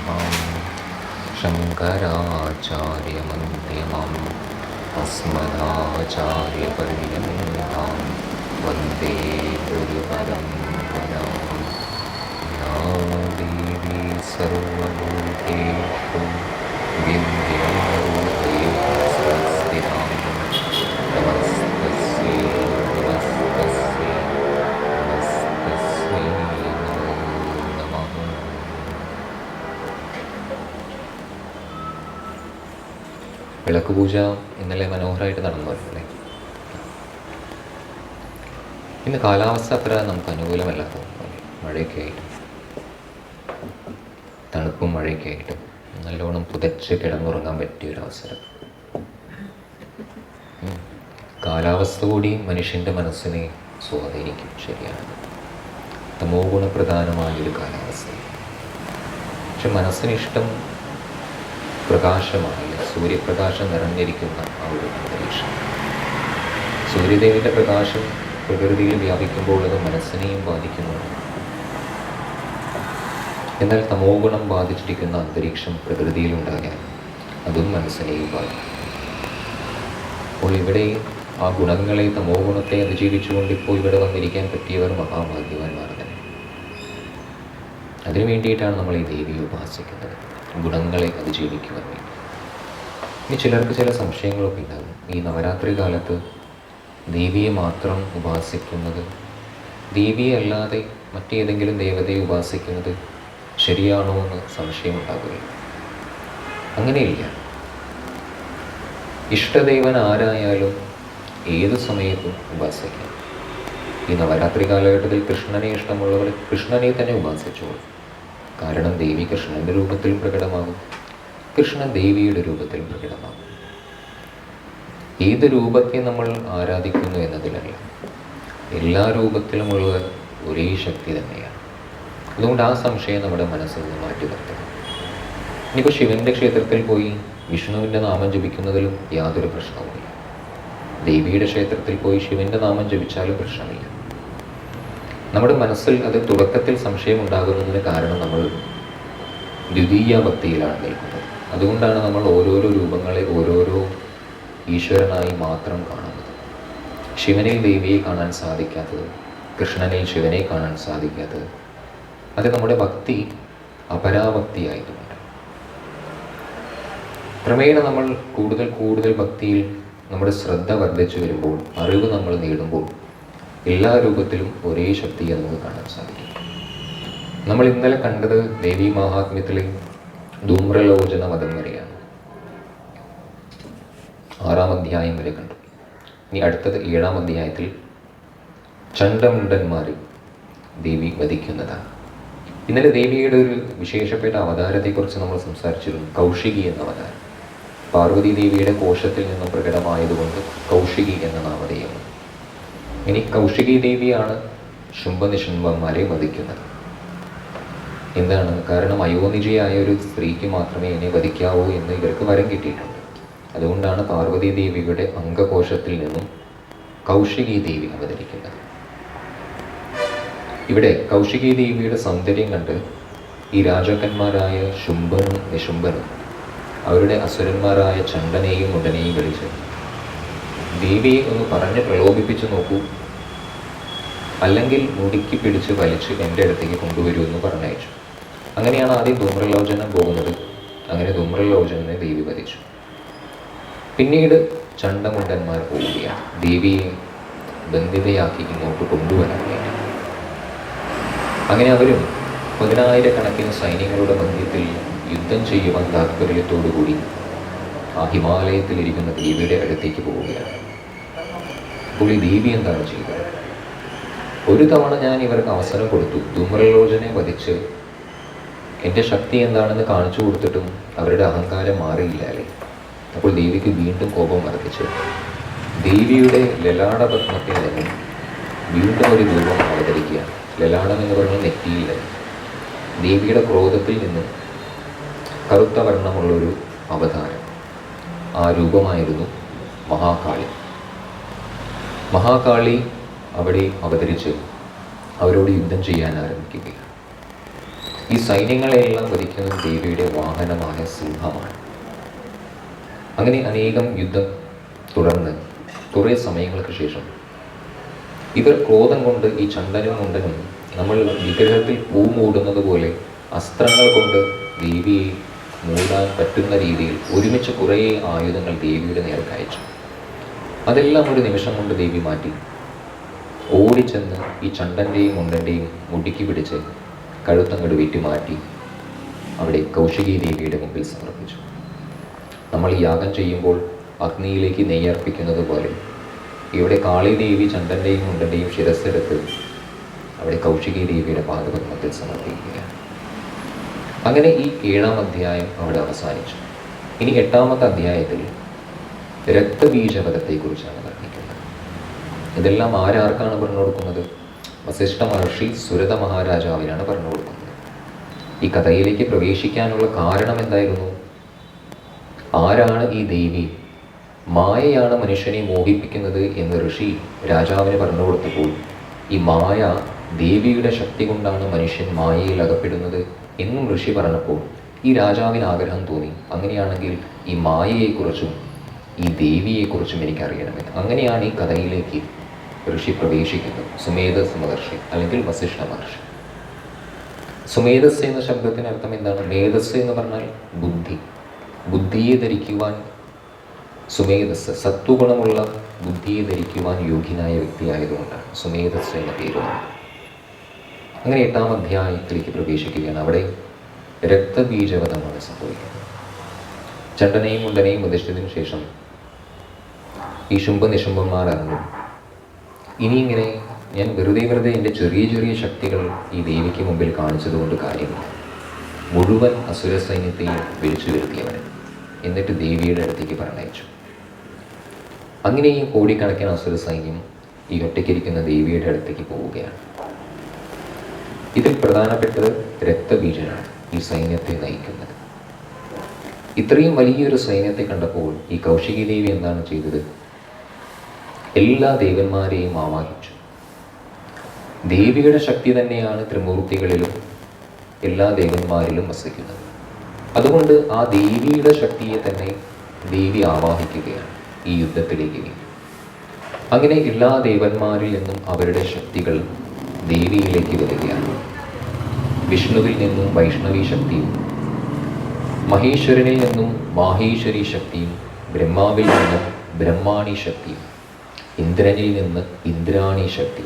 शङ्कराचार्यमध्यमाम् अस्मदाचार्यपर्यन्तां वन्दे गुरुपरम्पराम्। या देवी सर्वभूतेषु विद्यारूपेण संस्थिता नमस्तस्यै नमस्तस्यै नमस्तस्यै नमो नमः। വിളക്ക് പൂജ ഇന്നലെ മനോഹരമായിട്ട് നടന്നല്ലേ. ഇന്ന് കാലാവസ്ഥ അത്ര നമുക്ക് അനുകൂലമല്ലാത്ത മഴയൊക്കെ ആയിട്ട്, തണുപ്പും മഴയൊക്കെ ആയിട്ട് നല്ലോണം പുതച്ച് കിടന്നുറങ്ങാൻ പറ്റിയൊരവസരം. കാലാവസ്ഥ കൂടി മനുഷ്യൻ്റെ മനസ്സിനെ സ്വാധീനിക്കും, ശരിയാണ്. തമോ ഗുണപ്രധാനമായൊരു കാലാവസ്ഥ. പക്ഷെ മനസ്സിനിഷ്ടം പ്രകാശമായ സൂര്യപ്രകാശം നിറഞ്ഞിരിക്കുന്ന ആ ഒരു അന്തരീക്ഷം. സൂര്യദേവിൻ്റെ പ്രകാശം പ്രകൃതിയിൽ വ്യാപിക്കുമ്പോൾ അത് മനസ്സിനെയും ബാധിക്കുന്നുണ്ട്. എന്നാൽ തമോ ഗുണം ബാധിച്ചിരിക്കുന്ന അന്തരീക്ഷം പ്രകൃതിയിലുണ്ടായാൽ അതും മനസ്സിനെയും ബാധിക്കും. അപ്പോൾ ഇവിടെ ആ ഗുണങ്ങളെ, തമോ ഗുണത്തെ അതിജീവിച്ചുകൊണ്ട് ഇപ്പോൾ ഇവിടെ വന്നിരിക്കാൻ പറ്റിയവർ മഹാഭാഗ്യവാന്മാർ തന്നെ. അതിനു വേണ്ടിയിട്ടാണ് നമ്മൾ ഈ ദേവിയെ ഉപാസിക്കുന്നത്, ഗുണങ്ങളെ അതിജീവിക്കുവാൻ വേണ്ടി. ഇനി ചിലർക്ക് ചില സംശയങ്ങളൊക്കെ ഉണ്ടാകും. ഈ നവരാത്രി കാലത്ത് ദേവിയെ മാത്രം ഉപാസിക്കുന്നത്, ദേവിയെ അല്ലാതെ മറ്റേതെങ്കിലും ദേവതയെ ഉപാസിക്കുന്നത് ശരിയാണോ എന്ന് സംശയമുണ്ടാകുകയും. അങ്ങനെയില്ല. ഇഷ്ടദേവൻ ആരായാലും ഏത് സമയത്തും ഉപാസിക്കാം. ഈ നവരാത്രി കാലഘട്ടത്തിൽ കൃഷ്ണനെ ഇഷ്ടമുള്ളവർ കൃഷ്ണനെ തന്നെ ഉപാസിച്ചോളൂ. കാരണം ദേവി കൃഷ്ണൻ്റെ രൂപത്തിലും പ്രകടമാകും, കൃഷ്ണൻ ദേവിയുടെ രൂപത്തിലും പ്രകടമാകും. ഏത് രൂപത്തെ നമ്മൾ ആരാധിക്കുന്നു എന്നതിലല്ല, എല്ലാ രൂപത്തിലുമുള്ള ഒരേ ശക്തി തന്നെയാണ്. അതുകൊണ്ട് ആ സംശയം നമ്മുടെ മനസ്സിൽ നിന്ന് മാറ്റി നിർത്തണം. ഇനിയിപ്പോൾ ശിവൻ്റെ ക്ഷേത്രത്തിൽ പോയി വിഷ്ണുവിൻ്റെ നാമം ജപിക്കുന്നതിലും യാതൊരു പ്രശ്നവുമില്ല. ദേവിയുടെ ക്ഷേത്രത്തിൽ പോയി ശിവൻ്റെ നാമം ജപിച്ചാലും പ്രശ്നമില്ല. നമ്മുടെ മനസ്സിൽ അത് തുടക്കത്തിൽ സംശയമുണ്ടാകുന്നതിന് കാരണം നമ്മൾ ദ്വിതീയ ഭക്തിയിലാണ് നിൽക്കുന്നത്. അതുകൊണ്ടാണ് നമ്മൾ ഓരോരോ രൂപങ്ങളെ ഓരോരോ ഈശ്വരനായി മാത്രം കാണുന്നത്. ശിവനിൽ ദേവിയെ കാണാൻ സാധിക്കാത്തത്, കൃഷ്ണനിൽ ശിവനെ കാണാൻ സാധിക്കാത്തത്, അത് നമ്മുടെ ഭക്തി അപരാഭക്തിയായതുകൊണ്ട്. ക്രമേണ നമ്മൾ കൂടുതൽ കൂടുതൽ ഭക്തിയിൽ നമ്മുടെ ശ്രദ്ധ വർദ്ധിച്ചു വരുമ്പോൾ, അറിവ് നമ്മൾ നേടുമ്പോൾ എല്ലാ രൂപത്തിലും ഒരേ ശക്തിയെ നമുക്ക് കാണാൻ സാധിക്കും. നമ്മൾ ഇന്നലെ കണ്ടത് ദേവി മഹാത്മ്യത്തിലെ ധൂമ്രലോചന വധം വരെയാണ്. 6-ാം അധ്യായം വരെ കണ്ടു. ഇനി അടുത്തത് 7-ാം അധ്യായത്തിൽ ചണ്ഡമുണ്ടന്മാരെ ദേവി വധിക്കുന്നതാണ്. ഇന്നലെ ദേവിയുടെ ഒരു വിശേഷപ്പെട്ട അവതാരത്തെക്കുറിച്ച് നമ്മൾ സംസാരിച്ചിരുന്നു. കൗശികി എന്ന അവതാരം പാർവതി ദേവിയുടെ കോശത്തിൽ നിന്നും പ്രകടമായതുകൊണ്ട് കൗശികി എന്ന നാമധേയം. ഇനി കൗശികി ദേവിയാണ് ശുംഭനിശുംഭന്മാരെ വധിക്കുന്നത്. എന്താണ് കാരണം? അയോനിജയായ ഒരു സ്ത്രീക്ക് മാത്രമേ എന്നെ വധിക്കാവൂ എന്ന് ഇവർക്ക് വരം കിട്ടിയിട്ടുണ്ട്. അതുകൊണ്ടാണ് പാർവതി ദേവിയുടെ അംഗകോശത്തിൽ നിന്നും കൗശികി ദേവി അവതരിക്കുന്നത്. ഇവിടെ കൗശികി ദേവിയുടെ സൗന്ദര്യം കണ്ട് ഈ രാജാക്കന്മാരായ ശുംഭനും നിശുംഭനും അവരുടെ അസുരന്മാരായ ചണ്ഡനെയും മുണ്ടനെയും വിളിച്ച്, ദേവിയെ ഒന്ന് പറഞ്ഞ് പ്രലോഭിപ്പിച്ച് നോക്കൂ, അല്ലെങ്കിൽ മുടിക്ക് പിടിച്ച് വലിച്ച് എൻ്റെ അടുത്തേക്ക് കൊണ്ടുവരൂ എന്ന് പറഞ്ഞയച്ചു. അങ്ങനെയാണ് ആദ്യം ധൂമ്രലോചന പോകുന്നത്. അങ്ങനെ ധൂമ്രലോചനെ ദേവി വധിച്ചു. പിന്നീട് ചണ്ഡമുണ്ടന്മാർ പോവുകയാണ് ദേവിയെ ബന്ധിതയാക്കി ഇങ്ങോട്ട് കൊണ്ടുവരാൻ വേണ്ടി. അങ്ങനെ അവരും 10,000 സൈന്യങ്ങളുടെ മധ്യത്തിൽ യുദ്ധം ചെയ്യുവാൻ താത്പര്യത്തോടുകൂടി ആ ഹിമാലയത്തിലിരിക്കുന്ന ദേവിയുടെ അടുത്തേക്ക് പോവുകയാണ്. അപ്പോൾ ഈ ദേവി എന്താണ് ചെയ്തത്? ഒരു തവണ ഞാൻ ഇവർക്ക് അവസരം കൊടുത്തു, ധൂമ്രലോചനെ വധിച്ച് എൻ്റെ ശക്തി എന്താണെന്ന് കാണിച്ചു കൊടുത്തിട്ടും അവരുടെ അഹങ്കാരം മാറിയില്ല അല്ലേ? അപ്പോൾ ദേവിക്ക് വീണ്ടും കോപം വർദ്ധിച്ചു. ദേവിയുടെ ലലാടപത്മത്തിൽ നിന്നും വീണ്ടും ഒരു രൂപം അവതരിക്കുകയാണ്. ലലാടം എന്ന് പറഞ്ഞാൽ നെറ്റിയില്ല. ദേവിയുടെ ക്രോധത്തിൽ നിന്നും കറുത്ത വർണ്ണമുള്ളൊരു അവതാരം, ആ രൂപമായിരുന്നു മഹാകാളി. മഹാകാളി അവിടെ അവതരിച്ച് അവരോട് യുദ്ധം ചെയ്യാൻ ആരംഭിക്കുകയാണ്. ഈ സൈന്യങ്ങളെല്ലാം വധിക്കുന്നത് ദേവിയുടെ വാഹനമായ സിംഹമാണ്. അങ്ങനെ അനേകം യുദ്ധം തുടർന്ന് കുറേ സമയങ്ങൾക്ക് ശേഷം ഇവർ ക്രോധം കൊണ്ട് ഈ ചണ്ടനും മുണ്ടനും നമ്മൾ വിഗ്രഹത്തിൽ പൂ മൂടുന്നത് പോലെ അസ്ത്രങ്ങൾ കൊണ്ട് ദേവിയെ മൂടാൻ പറ്റുന്ന രീതിയിൽ ഒരുമിച്ച് കുറേ ആയുധങ്ങൾ ദേവിയുടെ നേർക്ക് അയച്ചു. അതെല്ലാം ഒരു നിമിഷം കൊണ്ട് ദേവി മാറ്റി ഓടിച്ചെന്ന് ഈ ചണ്ടൻ്റെയും മുണ്ടൻ്റെയും മുടിക്ക് പിടിച്ച് കഴുത്തങ്ങട് വെറ്റി മാറ്റി അവിടെ കൗശികി ദേവിയുടെ മുമ്പിൽ സമർപ്പിച്ചു. നമ്മൾ യാഗം ചെയ്യുമ്പോൾ അഗ്നിയിലേക്ക് നെയ്യർപ്പിക്കുന്നത് പോലെ ഇവിടെ കാളിദേവി ചണ്ടൻ്റെയും മുണ്ടൻ്റെയും ശിരസ്സെടുത്ത് അവിടെ കൗശികി ദേവിയുടെ പാദപത്മത്തിൽ സമർപ്പിക്കുകയാണ്. അങ്ങനെ ഈ 7-ാം അധ്യായം അവിടെ അവസാനിച്ചു. ഇനി 8-ാമത്തെ അധ്യായത്തിൽ രക്തബീജപഥത്തെക്കുറിച്ചാണ് വർണ്ണിക്കുന്നത്. ഇതെല്ലാം ആരാർക്കാണ് പറഞ്ഞു കൊടുക്കുന്നത്? വസിഷ്ഠ മഹർഷി സുരത മഹാരാജാവിനാണ് പറഞ്ഞു കൊടുക്കുന്നത്. ഈ കഥയിലേക്ക് പ്രവേശിക്കാനുള്ള കാരണം എന്തായിരുന്നു? ആരാണ് ഈ ദേവി? മായയാണ് മനുഷ്യനെ മോഹിപ്പിക്കുന്നത് എന്ന് ഋഷി രാജാവിന് പറഞ്ഞു കൊടുത്തപ്പോൾ ഈ മായ ദേവിയുടെ ശക്തി കൊണ്ടാണ് മനുഷ്യൻ മായയിൽ അകപ്പെടുന്നത് എന്നും ഋഷി പറഞ്ഞപ്പോൾ ഈ രാജാവിന് ആഗ്രഹം തോന്നി, അങ്ങനെയാണെങ്കിൽ ഈ മായയെക്കുറിച്ചും ഈ ദേവിയെക്കുറിച്ചും എനിക്കറിയണമെന്ന്. അങ്ങനെയാണ് ഈ കഥയിലേക്ക് ഋഷി പ്രവേശിക്കുന്നത്. സുമേധസ് മഹർഷി അല്ലെങ്കിൽ വസിഷ്ഠ മഹർഷി. സുമേധസ് എന്ന ശബ്ദത്തിന് അർത്ഥം എന്താണ്? മേധസ് എന്ന് പറഞ്ഞാൽ ബുദ്ധി. ബുദ്ധിയെ ധരിക്കുവാൻ സുമേധസ്, സത്വഗുണമുള്ള ബുദ്ധിയെ ധരിക്കുവാൻ യോഗ്യനായ വ്യക്തിയായതുകൊണ്ടാണ് സുമേധസ് എന്ന പേര്. അങ്ങനെ 8-ാം അധ്യായത്തിലേക്ക് പ്രവേശിക്കുകയാണ്. അവിടെ രക്തബീജവധമാണ് സംഭവിക്കുന്നത്. ചണ്ടനെയും മുണ്ടനെയും വധിച്ചതിനു ശേഷം ഈ ശുംഭനിശുംഭന്മാർ അറിഞ്ഞു, ഇനിയിങ്ങനെ ഞാൻ വെറുതെ എൻ്റെ ചെറിയ ചെറിയ ശക്തികൾ ഈ ദേവിക്ക് മുമ്പിൽ കാണിച്ചതുകൊണ്ട് കാര്യമില്ല. മുഴുവൻ അസുര സൈന്യത്തെയും വിളിച്ചു വരുത്തിയവൻ എന്നിട്ട് ദേവിയുടെ അടുത്തേക്ക് പറഞ്ഞയച്ചു. അങ്ങനെ ഈ കോടിക്കണക്കിന് അസുര സൈന്യം ഈ ഒറ്റയ്ക്കിരിക്കുന്ന ദേവിയുടെ അടുത്തേക്ക് പോവുകയാണ്. ഇതിൽ പ്രധാനപ്പെട്ടത് രക്തബീജനാണ് ഈ സൈന്യത്തെ നയിക്കുന്നത്. ഇത്രയും വലിയൊരു സൈന്യത്തെ കണ്ടപ്പോൾ ഈ കൗശികി ദേവി എന്താണ് ചെയ്തത്? എല്ലാ ദേവന്മാരെയും ആവാഹിച്ചു. ദേവിയുടെ ശക്തി തന്നെയാണ് ത്രിമൂർത്തികളിലും എല്ലാ ദേവന്മാരിലും വസിക്കുന്നത്. അതുകൊണ്ട് ആ ദേവിയുടെ ശക്തിയെ തന്നെ ദേവി ആവാഹിക്കുകയാണ് ഈ യുദ്ധത്തിലേക്ക്. അങ്ങനെ എല്ലാ ദേവന്മാരിൽ നിന്നും അവരുടെ ശക്തികൾ ദേവിയിലേക്ക് വരികയാണ്. വിഷ്ണുവിൽ നിന്നും വൈഷ്ണവി ശക്തിയും, മഹേശ്വരനിൽ നിന്നും മാഹേശ്വരി ശക്തിയും, ബ്രഹ്മാവിൽ നിന്നും ബ്രഹ്മാണി ശക്തിയും, ഇന്ദ്രനിൽ നിന്ന് ഇന്ദ്രാണി ശക്തി,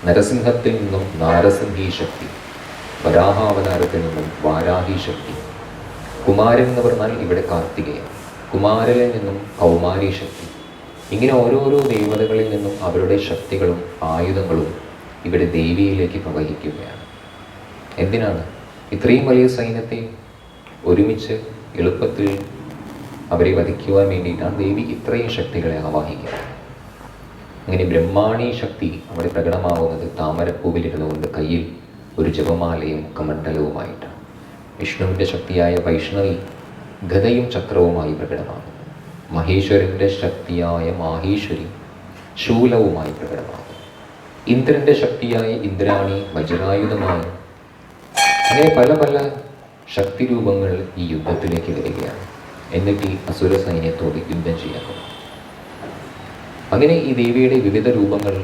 നരസിംഹത്തിൽ നിന്നും നാരസിംഹി ശക്തി, വരാഹാവതാരത്തിൽ നിന്നും വാരാഹി ശക്തി, കുമാരൻ എന്ന് പറഞ്ഞാൽ ഇവിടെ കാർത്തികേയൻ, കുമാരനിൽ നിന്നും കൗമാരി ശക്തി. ഇങ്ങനെ ഓരോരോ ദേവതകളിൽ നിന്നും അവരുടെ ശക്തികളും ആയുധങ്ങളും ഇവിടെ ദേവിയിലേക്ക് പ്രവഹിക്കുകയാണ്. എന്തിനാണ്? ഇത്രയും വലിയ സൈന്യത്തെ ഒരുമിച്ച് എളുപ്പത്തിൽ അവരെ വധിക്കുവാൻ വേണ്ടിയിട്ടാണ് ദേവി ഇത്രയും ശക്തികളെ ആവാഹിക്കുന്നത്. അങ്ങനെ ബ്രഹ്മാണി ശക്തി അവിടെ പ്രകടമാവുന്നത് താമരപ്പൂവിലിരുന്നുകൊണ്ട് കയ്യിൽ ഒരു ജപമാലയും കമണ്ഡലവുമായിട്ടാണ്. വിഷ്ണുവിൻ്റെ ശക്തിയായ വൈഷ്ണവി ഗദയും ചക്രവുമായി പ്രകടമാകുന്നു. മഹേശ്വരൻ്റെ ശക്തിയായ മാഹേശ്വരി ശൂലവുമായി പ്രകടമാകുന്നു. ഇന്ദ്രൻ്റെ ശക്തിയായ ഇന്ദ്രാണി വജ്രായുധമായി. അങ്ങനെ പല പല ശക്തി രൂപങ്ങൾ ഈ യുദ്ധത്തിലേക്ക് വരികയാണ്. എന്നിട്ട് ഈ അസുര സൈന്യത്തോട് യുദ്ധം ചെയ്യാൻ തുടങ്ങും. അങ്ങനെ ഈ ദേവിയുടെ വിവിധ രൂപങ്ങൾ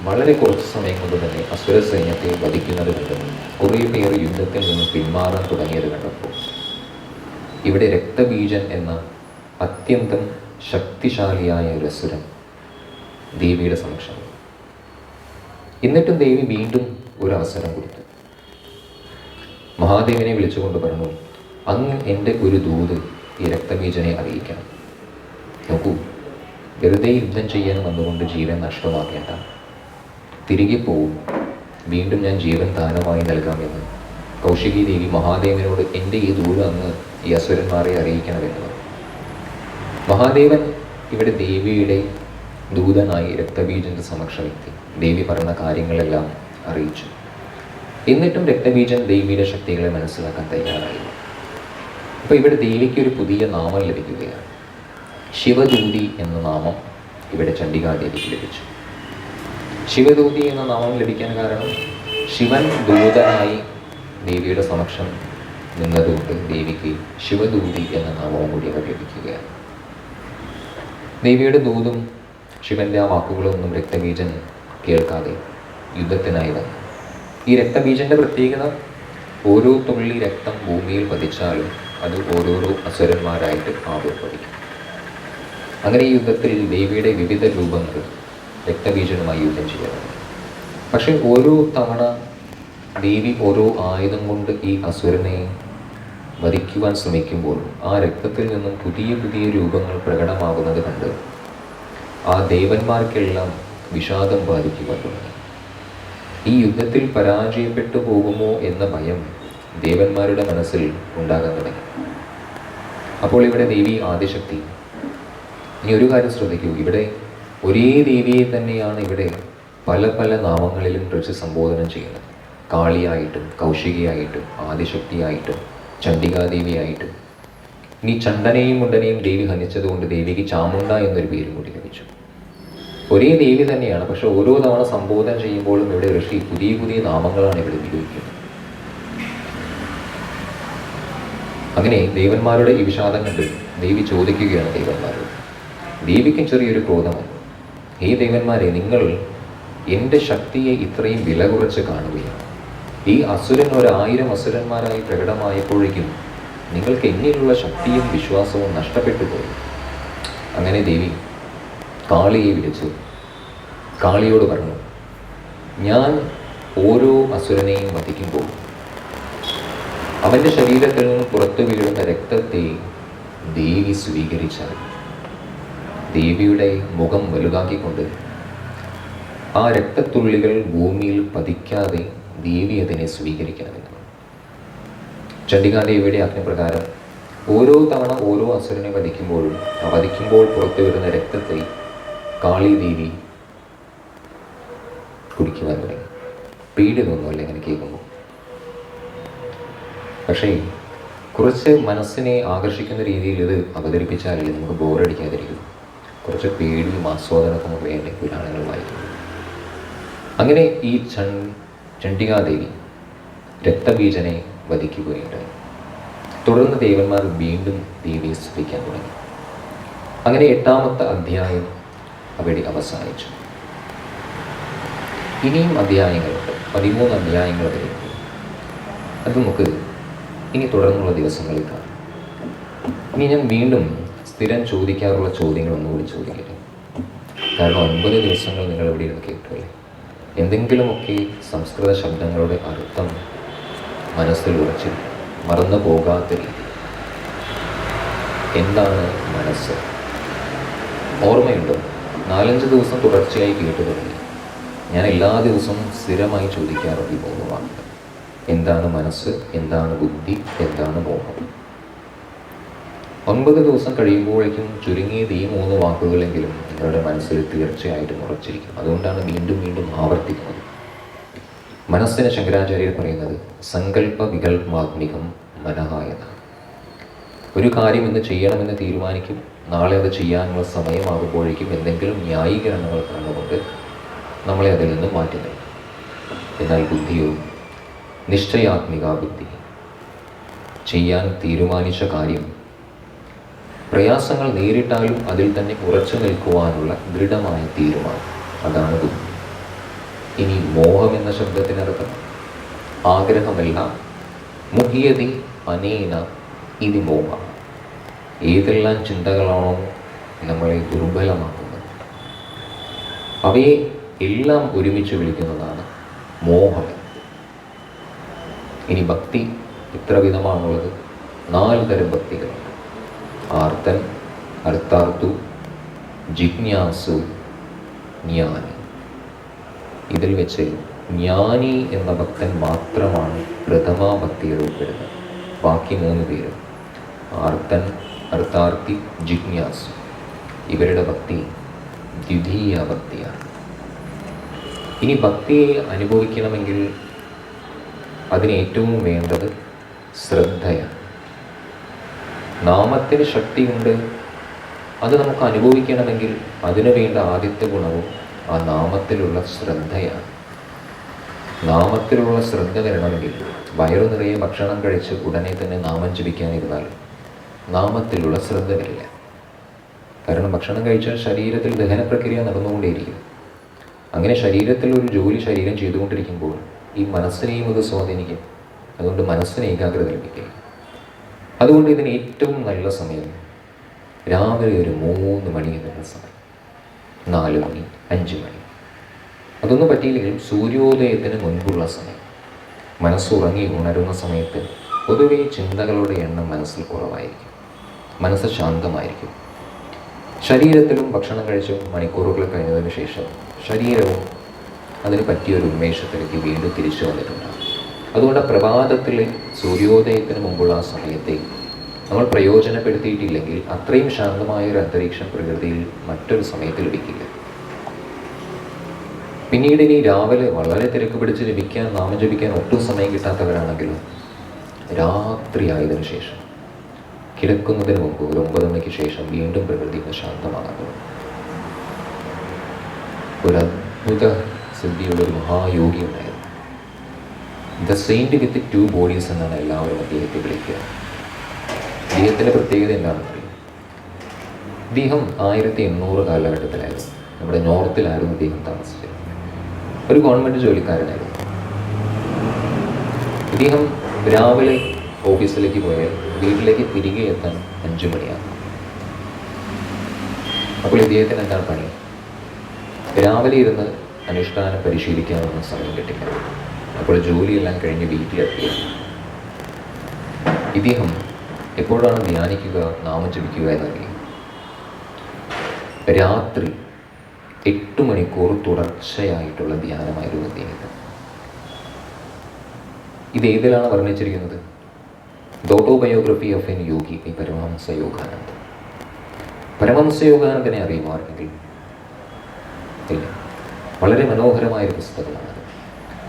വളരെ കുറച്ച് സമയം കൊണ്ട് തന്നെ അസുര സൈന്യത്തെ വധിക്കുന്നത് കണ്ട് കുറേ പേർ യുദ്ധത്തിൽ നിന്ന് പിന്മാറാൻ തുടങ്ങിയത് കണ്ടപ്പോൾ ഇവിടെ രക്തബീജൻ എന്ന അത്യന്തം ശക്തിശാലിയായ ഒരു അസുരൻ ദേവിയുടെ സമക്ഷം. എന്നിട്ടും ദേവി വീണ്ടും ഒരു അവസരം കൊടുത്തു. മഹാദേവനെ വിളിച്ചുകൊണ്ട് പറഞ്ഞു, അങ്ങ് എൻ്റെ ഒരു ദൂത് ഈ രക്തബീജനെ അറിയിക്കണം. നോക്കൂ, വെറുതെ യുദ്ധം ചെയ്യാൻ വന്നുകൊണ്ട് ജീവൻ നഷ്ടമാക്കേണ്ട, തിരികെ പോവും, വീണ്ടും ഞാൻ ജീവൻ ദാനമായി നൽകാമെന്ന് കൗശികി ദേവി മഹാദേവനോട് എൻ്റെ ഈ ദൂത് അങ്ങ് ഈ അസുരന്മാരെ അറിയിക്കണമെന്ന് പറഞ്ഞു. മഹാദേവൻ ഇവിടെ ദേവിയുടെ ദൂതനായി രക്തബീജൻ്റെ സമക്ഷമെത്തി ദേവി പറഞ്ഞ കാര്യങ്ങളെല്ലാം അറിയിച്ചു. എന്നിട്ടും രക്തബീജൻ ദേവിയുടെ ശക്തികളെ മനസ്സിലാക്കാൻ തയ്യാറായില്ല. അപ്പോൾ ഇവിടെ ദേവിക്ക് ഒരു പുതിയ നാമം ലഭിക്കുകയാണ്. ശിവദൂതി എന്ന നാമം ഇവിടെ ചണ്ഡികാദേവിക്ക് ലഭിച്ചു. ശിവദൂതി എന്ന നാമം ലഭിക്കാൻ കാരണം ശിവൻ ദൂതനായി ദേവിയുടെ സമക്ഷം നിന്നതുകൊണ്ട് ദേവിക്ക് ശിവദൂതി എന്ന നാമവും കൂടി അവർ ലഭിക്കുകയാണ്. ദേവിയുടെ ദൂതും ശിവൻ്റെ ആ വാക്കുകളൊന്നും രക്തബീജൻ കേൾക്കാതെ യുദ്ധത്തിനായി വന്നു. ഈ രക്തബീജൻ്റെ പ്രത്യേകത, ഓരോ തുള്ളി രക്തം ഭൂമിയിൽ പതിച്ചാലും അത് ഓരോരോ അസുരന്മാരായിട്ട് ആവിർഭവിക്കും. അങ്ങനെ ഈ യുദ്ധത്തിൽ ദേവിയുടെ വിവിധ രൂപങ്ങൾ രക്തബീജനുമായി യുദ്ധം ചെയ്യാറുണ്ട്. പക്ഷെ ഓരോ തവണ ദേവി ഓരോ ആയുധം കൊണ്ട് ഈ അസുരനെ വധിക്കുവാൻ ശ്രമിക്കുമ്പോഴും ആ രക്തത്തിൽ നിന്നും പുതിയ പുതിയ രൂപങ്ങൾ പ്രകടമാകുന്നത് കണ്ട് ആ ദേവന്മാർക്കെല്ലാം വിഷാദം ബാധിക്കുവാൻ തുടങ്ങി. ഈ യുദ്ധത്തിൽ പരാജയപ്പെട്ടു പോകുമോ എന്ന ഭയം ദേവന്മാരുടെ മനസ്സിൽ ഉണ്ടാകാൻ തുടങ്ങി. അപ്പോൾ ഇവിടെ ദേവി ആദിശക്തി, ഇനി ഒരു കാര്യം ശ്രദ്ധിക്കൂ, ഇവിടെ ഒരേ ദേവിയെ തന്നെയാണ് ഇവിടെ പല പല നാമങ്ങളിലും കുറിച്ച് സംബോധന ചെയ്യുന്നത്. കാളിയായിട്ടും കൗശികയായിട്ടും ആദിശക്തിയായിട്ടും ചണ്ഡികാദേവിയായിട്ടും. ഇനി ചണ്ഡനെയും മുണ്ടനെയും ദേവി ഹനിച്ചതുകൊണ്ട് ദേവിക്ക് ചാമുണ്ട എന്നൊരു പേരും കൂടി ലഭിച്ചു. ഒരേ ദേവി തന്നെയാണ്, പക്ഷെ ഓരോ തവണ സംബോധന ചെയ്യുമ്പോഴും ഇവിടെ ഋഷി പുതിയ പുതിയ നാമങ്ങളാണ് ഇവിടെ ഉപയോഗിക്കുന്നത്. അങ്ങനെ ദേവന്മാരുടെ ഈ വിഷാദം കണ്ട് ദേവി ചോദിക്കുകയാണ് ദേവന്മാരോട്. ദേവിക്കും ചെറിയൊരു ക്രോധമാണ്. ഹേ ദേവന്മാരെ, നിങ്ങൾ എൻ്റെ ശക്തിയെ ഇത്രയും വില കുറച്ച് കാണുകയാണ്. ഈ അസുരൻ 1000 അസുരന്മാരായി പ്രകടമായപ്പോഴേക്കും നിങ്ങൾക്ക് എന്നിലുള്ള ശക്തിയും വിശ്വാസവും നഷ്ടപ്പെട്ടു പോയി. അങ്ങനെ ദേവി കാളിയെ വിളിച്ചു. കാളിയോട് പറഞ്ഞു, ഞാൻ ഓരോ അസുരനെയും വധിക്കുമ്പോൾ അവൻ്റെ ശരീരത്തിൽ നിന്ന് പുറത്തു വീഴുന്ന രക്തത്തെ ദേവി സ്വീകരിച്ചാൽ ദേവിയുടെ മുഖം വലുതാക്കിക്കൊണ്ട് ആ രക്തത്തുള്ളികൾ ഭൂമിയിൽ പതിക്കാതെ ദേവി അതിനെ സ്വീകരിക്കണമെന്ന്. ചണ്ഡികാദേവിയുടെ ആജ്ഞപ്രകാരം ഓരോ തവണ ഓരോ അസുരനെ വധിക്കുമ്പോഴും വധിക്കുമ്പോൾ പുറത്തു വരുന്ന രക്തത്തെ കാളിദേവി കുടിക്കുവാൻ തുടങ്ങി. പേടി തോന്നുമല്ല ഇങ്ങനെ കേൾക്കുമ്പോൾ. പക്ഷേ കുറച്ച് മനസ്സിനെ ആകർഷിക്കുന്ന രീതിയിൽ ഇത് അവതരിപ്പിച്ചാലേ നമുക്ക് ബോറടിക്കാതിരിക്കും. കുറച്ച് പേടിയും ആസ്വാദനമൊക്കെ നമുക്ക് വേണ്ട പുരാണങ്ങൾ വായിക്കും. അങ്ങനെ ഈ ചണ്ഡികാദേവി രക്തബീജനെ വധിക്കുകയുണ്ടായി. തുടർന്ന് ദേവന്മാർ വീണ്ടും ദേവിയെ സ്തുതിക്കാൻ തുടങ്ങി. അങ്ങനെ 8ാമത്തെ അധ്യായം അവിടെ അവസാനിച്ചു. ഇനിയും അധ്യായങ്ങളുണ്ട്, 13 അധ്യായങ്ങൾ വരെയുണ്ട്. അത് നമുക്ക് ഇനി തുടർന്നുള്ള ദിവസങ്ങളിൽ കാണാം. ഇനി ഞാൻ വീണ്ടും സ്ഥിരം ചോദിക്കാറുള്ള ചോദ്യങ്ങൾ ഒന്നുകൂടി ചോദിക്കട്ടെ. കാരണം 9 ദിവസങ്ങൾ നിങ്ങൾ ഇവിടെ ഇരുന്ന് കേട്ടല്ലേ. എന്തെങ്കിലുമൊക്കെ സംസ്കൃത ശബ്ദങ്ങളുടെ അർത്ഥം മനസ്സിൽ ഉറച്ചിരിക്കും, മറന്നു പോകാത്ത രീതി. എന്താണ് മനസ്സ്? ഓർമ്മയുണ്ടോ? 4-5 ദിവസം തുടർച്ചയായി കേട്ടു തുടങ്ങി. ഞാൻ എല്ലാ ദിവസവും സ്ഥിരമായി ചോദിക്കാറുണ്ട് ഈ 3 വാക്കുകൾ. എന്താണ് മനസ്സ്, എന്താണ് ബുദ്ധി, എന്താണ് മോഹം? 9 ദിവസം കഴിയുമ്പോഴേക്കും ചുരുങ്ങിയത് ഈ 3 വാക്കുകളെങ്കിലും നിങ്ങളുടെ മനസ്സിൽ തീർച്ചയായിട്ടും ഉറച്ചിരിക്കും. അതുകൊണ്ടാണ് വീണ്ടും വീണ്ടും ആവർത്തിക്കുന്നത്. മനസ്സിന് ശങ്കരാചാര്യർ പറയുന്നത് സങ്കല്പ വികൽപാത്മികം മനഃ. ഒരു കാര്യം ഇന്ന് ചെയ്യണമെന്ന് തീരുമാനിക്കും, നാളെ അത് ചെയ്യാനുള്ള സമയമാകുമ്പോഴേക്കും എന്തെങ്കിലും ന്യായീകരണങ്ങൾ കണ്ടുകൊണ്ട് നമ്മളെ അതിൽ നിന്ന് മാറ്റി നിർത്തും. എന്നാൽ ബുദ്ധിയോ നിശ്ചയാത്മിക ബുദ്ധി, ചെയ്യാൻ തീരുമാനിച്ച കാര്യം പ്രയാസങ്ങൾ നേരിട്ടാലും അതിൽ തന്നെ ഉറച്ചു നിൽക്കുവാനുള്ള ദൃഢമായ തീരുമാനം, അതാണ് ബുദ്ധി. ഇനി മോഹം എന്ന ശബ്ദത്തിനർത്ഥം ആഗ്രഹമല്ല, മുഹ്യതി അനേന ഇത് മോഹ. ഏതെല്ലാം ചിന്തകളാണോ നമ്മളെ ദുർബലമാക്കുന്നത് അവയെ എല്ലാം ഒരുമിച്ച് വിളിക്കുന്നതാണ് മോഹം. ഇനി ഭക്തി എത്ര വിധമാണുള്ളത്? 4 തരം ഭക്തികളുണ്ട്. ആർത്തൻ, അർത്ഥാർത്തു, ജിജ്ഞാസു, ജ്ഞാനി. ഇതിൽ വെച്ച് ജ്ഞാനി എന്ന ഭക്തൻ മാത്രമാണ് പ്രഥമാ ഭക്തിയിൽ ഉൾപ്പെടുന്നത്. ബാക്കി 3 പേര് ആർത്തൻ, അർത്ഥാർത്ഥി, ജിജ്ഞാസു, ഇവരുടെ ഭക്തി ദ്വിതീയ ഭക്തിയാണ്. ഇനി ഭക്തിയെ അനുഭവിക്കണമെങ്കിൽ അതിന് ഏറ്റവും വേണ്ടത് ശ്രദ്ധയാണ്. നാമത്തിന് ശക്തിയുണ്ട്, അത് നമുക്ക് അനുഭവിക്കണമെങ്കിൽ അതിനു വേണ്ട ആദ്യത്തെ ഗുണവും ആ നാമത്തിലുള്ള ശ്രദ്ധയാണ്. നാമത്തിലുള്ള ശ്രദ്ധ വരണമെങ്കിൽ വയറു നിറയെ ഭക്ഷണം കഴിച്ച് ഉടനെ തന്നെ നാമം ജപിക്കാനിരുന്നാൽ നാമത്തിലുള്ള ശ്രദ്ധ വരില്ല. കാരണം ഭക്ഷണം കഴിച്ചാൽ ശരീരത്തിൽ ദഹന പ്രക്രിയ നടന്നുകൊണ്ടേയിരിക്കും. അങ്ങനെ ശരീരത്തിൽ ഒരു ജോലി ശരീരം ചെയ്തുകൊണ്ടിരിക്കുമ്പോൾ ഈ മനസ്സിനെയും അത് സ്വാധീനിക്കും. അതുകൊണ്ട് മനസ്സിനെ ഏകാഗ്രത ലഭിക്കുക. അതുകൊണ്ട് ഇതിന് ഏറ്റവും നല്ല സമയം രാവിലെ ഒരു 3 മണി എന്നുള്ള സമയം, 4 മണി, 5 മണി. അതൊന്നും പറ്റിയില്ലെങ്കിലും സൂര്യോദയത്തിന് മുൻപുള്ള സമയം, മനസ്സുറങ്ങി ഉണരുന്ന സമയത്ത് പൊതുവെ ചിന്തകളുടെ എണ്ണം മനസ്സിൽ കുറവായിരിക്കും, മനസ്സ് ശാന്തമായിരിക്കും. ശരീരത്തിലും ഭക്ഷണം കഴിച്ച് മണിക്കൂറുകൾ കഴിഞ്ഞതിന് ശേഷം ശരീരവും അതിന് പറ്റിയൊരു ഉന്മേഷത്തിലേക്ക് വീണ്ടും തിരിച്ചു വന്നിട്ടുണ്ടാകും. അതുകൊണ്ട് പ്രഭാതത്തിൽ സൂര്യോദയത്തിന് മുമ്പുള്ള ആ സമയത്തെ നമ്മൾ പ്രയോജനപ്പെടുത്തിയിട്ടില്ലെങ്കിൽ അത്രയും ശാന്തമായൊരു അന്തരീക്ഷം പ്രകൃതിയിൽ മറ്റൊരു സമയത്ത് ലഭിക്കില്ല. പിന്നീട് ഇനി രാവിലെ വളരെ തിരക്ക് പിടിച്ച് നാമം ജപിക്കാൻ ഒട്ടും സമയം കിട്ടാത്തവരാണെങ്കിലും രാത്രി ആയതിനു ശേഷം കിടക്കുന്നതിന് മുമ്പ് ഒരു 9 മണിക്ക് ശേഷം വീണ്ടും പ്രകൃതി ശാന്തമാകുന്നു. ഒരു അദ്ഭുത സിദ്ധിയുള്ള ഒരു മഹായോഗി ഉണ്ടായിരുന്നു. ദ സെയിൻറ്റ് വിത്ത് 2 ബോഡീസ് എന്നാണ് എല്ലാവരും അദ്ദേഹത്തെ വിളിക്കുക. അദ്ദേഹത്തിൻ്റെ പ്രത്യേകത എന്താണെന്നറിയാം? അദ്ദേഹം 1800 കാലഘട്ടത്തിലായിരുന്നു നമ്മുടെ നോർത്തിലായിരുന്നു അദ്ദേഹം താമസിച്ചത്. ഒരു ഗവൺമെൻറ് ജോലിക്കാരനായിരുന്നു. ഇദ്ദേഹം രാവിലെ ഓഫീസിലേക്ക് പോയാൽ വീട്ടിലേക്ക് തിരികെ എത്താൻ 5 മണിയാകും. അപ്പോൾ ഇദ്ദേഹത്തിന് എന്താണ് പണി? രാവിലെ ഇരുന്ന് അനുഷ്ഠാനം പരിശീലിക്കാനൊന്നും സമയം കിട്ടില്ല. അപ്പോൾ ജോലിയെല്ലാം കഴിഞ്ഞ് വീട്ടിലെത്തിയ ഇദ്ദേഹം എപ്പോഴാണ് ധ്യാനിക്കുക, നാമം ജപിക്കുക എന്നറിയാം? രാത്രി 8 മണിക്കൂർ തുടർച്ചയായിട്ടുള്ള ധ്യാനമായിരുന്നു ഇദ്ദേഹത്തിന്. ഇത് ഏതിലാണ് വർണ്ണിച്ചിരിക്കുന്നത്? The autobiography of an yogi by Paramahansa Yogananda. Paramahansa യോഗാനന്ദനെ അറിയുമോ ആർക്കെങ്കിലും? ഇല്ല. വളരെ മനോഹരമായൊരു പുസ്തകമാണ്.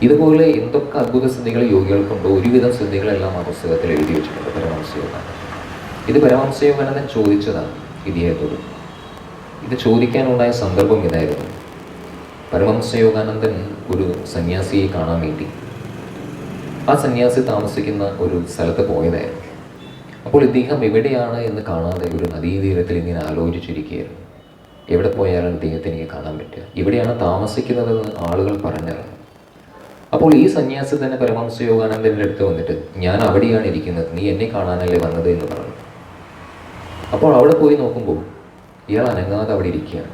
ഇതുപോലെ എന്തൊക്കെ അദ്ഭുത സിദ്ധികൾ യോഗികൾക്കുണ്ടോ ഒരുവിധം സിദ്ധികളെല്ലാം ആ പുസ്തകത്തിൽ എഴുതി വെച്ചിട്ടുണ്ട് പരമഹംസ യോഗാനന്ദൻ. ഇത് പരമഹംസ യോഗാനന്ദൻ ചോദിച്ചതാണ് ഇദ്ദേഹത്തോട്. ഇത് ചോദിക്കാനുണ്ടായ സന്ദർഭം ഇതായിരുന്നു. പരമഹംസ യോഗാനന്ദൻ ഒരു സന്യാസിയെ കാണാൻ വേണ്ടി ആ സന്യാസി താമസിക്കുന്ന ഒരു സ്ഥലത്ത് പോയതായിരുന്നു. അപ്പോൾ ഇദ്ദേഹം എവിടെയാണ് എന്ന് കാണാതെ ഒരു നദീതീരത്തിൽ ഇങ്ങനെ ആലോചിച്ചിരിക്കുകയായിരുന്നു. എവിടെ പോയാലും ഇദ്ദേഹത്തെ എനിക്ക് കാണാൻ പറ്റുക, ഇവിടെയാണ് താമസിക്കുന്നതെന്ന് ആളുകൾ പറഞ്ഞിറങ്ങും. അപ്പോൾ ഈ സന്യാസി തന്നെ പരമഹംസ യോഗാനന്ദൻ്റെ അടുത്ത് വന്നിട്ട്, ഞാൻ അവിടെയാണ് ഇരിക്കുന്നത്, നീ എന്നെ കാണാനല്ലേ വന്നത് എന്ന് പറഞ്ഞു. അപ്പോൾ അവിടെ പോയി നോക്കുമ്പോൾ ഇയാൾ അനങ്ങാതെ അവിടെ ഇരിക്കുകയാണ്.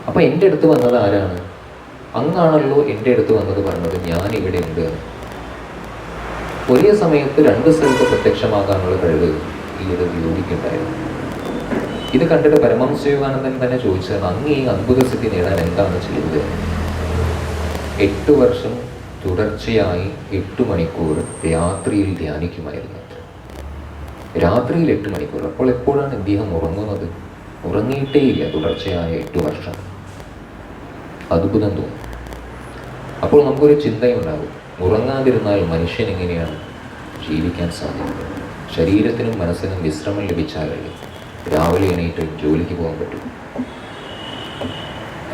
അപ്പോൾ എൻ്റെ അടുത്ത് വന്നത് ആരാണ്? അങ്ങാണല്ലോ എൻ്റെ അടുത്ത് വന്നത് പറഞ്ഞത് ഞാൻ ഇവിടെ ഉണ്ട്. ഒരേ സമയത്ത് 2 സ്ഥലത്ത് പ്രത്യക്ഷമാകാനുള്ള കഴിവ് ഈ ഒരു യോഗിക്കുണ്ടായിരുന്നു. ഇത് കണ്ടിട്ട് പരമഹംസ യോഗാനന്ദൻ തന്നെ ചോദിച്ചത്, അങ്ങ് ഈ അദ്ഭുത സ്ഥിതി നേടാൻ എന്താണ് ചെയ്യുന്നത്? 8 വർഷം തുടർച്ചയായി 8 മണിക്കൂർ രാത്രിയിൽ ധ്യാനിക്കുമായിരുന്നു. രാത്രിയിൽ 8 മണിക്കൂർ. അപ്പോൾ എപ്പോഴാണ് ഇദ്ദേഹം ഉറങ്ങുന്നത്? ഉറങ്ങിയിട്ടേയില്ല തുടർച്ചയായ 8 വർഷം. അത്ഭുതം തോന്നും. അപ്പോൾ നമുക്കൊരു ചിന്തയുണ്ടാകും, ഉറങ്ങാതിരുന്നാൽ മനുഷ്യൻ എങ്ങനെയാണ് ജീവിക്കാൻ സാധിക്കുന്നത്? ശരീരത്തിനും മനസ്സിനും വിശ്രമം ലഭിച്ചാലല്ലേ രാവിലെ എണീറ്റ് ജോലിക്ക് പോകാൻ പറ്റും.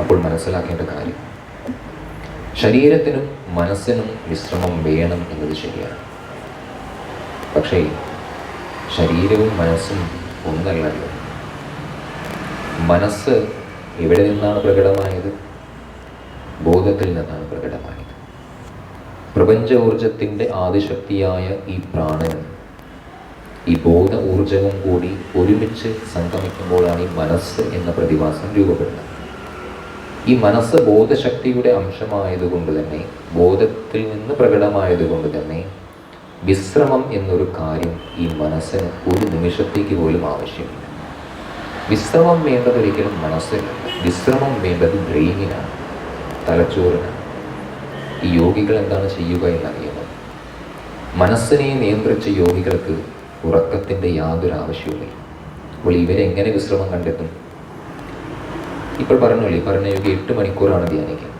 അപ്പോൾ മനസ്സിലാക്കേണ്ട കാര്യം, ശരീരത്തിനും മനസ്സിനും വിശ്രമം വേണം എന്നത് ശരിയാണ്. പക്ഷേ ശരീരവും മനസ്സും ഒന്നല്ലല്ലോ. മനസ്സ് എവിടെ നിന്നാണ് പ്രകടമായത്? ബോധത്തിൽ നിന്നാണ് പ്രകടമായത്. പ്രപഞ്ച ഊർജത്തിൻ്റെ ആദിശക്തിയായ ഈ പ്രാണനും ഈ ബോധ ഊർജവും കൂടി ഒരുമിച്ച് സംഗമിക്കുമ്പോഴാണ് ഈ മനസ്സ് എന്ന പ്രതിഭാസം രൂപപ്പെടുന്നത്. ഈ മനസ്സ് ബോധശക്തിയുടെ അംശമായതുകൊണ്ട് തന്നെ, ബോധത്തിൽ നിന്ന് പ്രകടമായതുകൊണ്ട് തന്നെ വിശ്രമം എന്നൊരു കാര്യം ഈ മനസ്സിന് ഒരു നിമിഷത്തേക്ക് പോലും ആവശ്യമില്ല. വിശ്രമം വേണ്ടത് ഒരിക്കലും മനസ്സിലല്ല, വിശ്രമം വേണ്ടത് ബ്രെയിനിനാണ്, തലച്ചോറിനാണ്. ഈ യോഗികൾ എന്താണ് ചെയ്യുക എന്നറിയുന്നത്? മനസ്സിനെ നിയന്ത്രിച്ച യോഗികൾക്ക് ഉറക്കത്തിൻ്റെ യാതൊരു ആവശ്യവുമില്ല. അപ്പോൾ ഇവരെങ്ങനെ വിശ്രമം കണ്ടെത്തും? ഇപ്പോൾ പറഞ്ഞോളൂ, പറഞ്ഞ യോഗി 8 മണിക്കൂറാണ് ധ്യാനിക്കുക.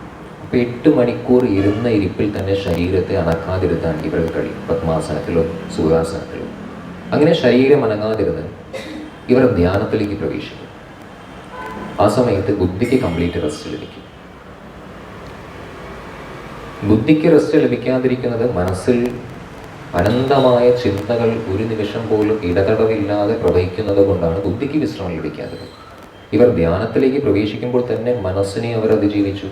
അപ്പോൾ 8 മണിക്കൂർ ഇരുന്ന ഇരിപ്പിൽ തന്നെ ശരീരത്തെ അനക്കാതിരുത്താൻ ഇവർക്ക് കഴിയും, പത്മാസനത്തിലോ സുഖാസനത്തിലോ. അങ്ങനെ ശരീരം അനങ്ങാതിരുന്ന് ഇവർ ധ്യാനത്തിലേക്ക് പ്രവേശിക്കും. ആ സമയത്ത് ബുദ്ധിക്ക് കംപ്ലീറ്റ് റെസ്റ്റ് ലഭിക്കും. ബുദ്ധിക്ക് റെസ്റ്റ് ലഭിക്കാതിരിക്കുന്നത് മനസ്സിൽ അനന്തമായ ചിന്തകൾ ഒരു നിമിഷം പോലും ഇടതടവില്ലാതെ പ്രവഹിക്കുന്നത് കൊണ്ടാണ് ബുദ്ധിക്ക് വിശ്രമം ലഭിക്കാത്തത്. ഇവർ ധ്യാനത്തിലേക്ക് പ്രവേശിക്കുമ്പോൾ തന്നെ മനസ്സിനെ അവർ അതിജീവിച്ചു.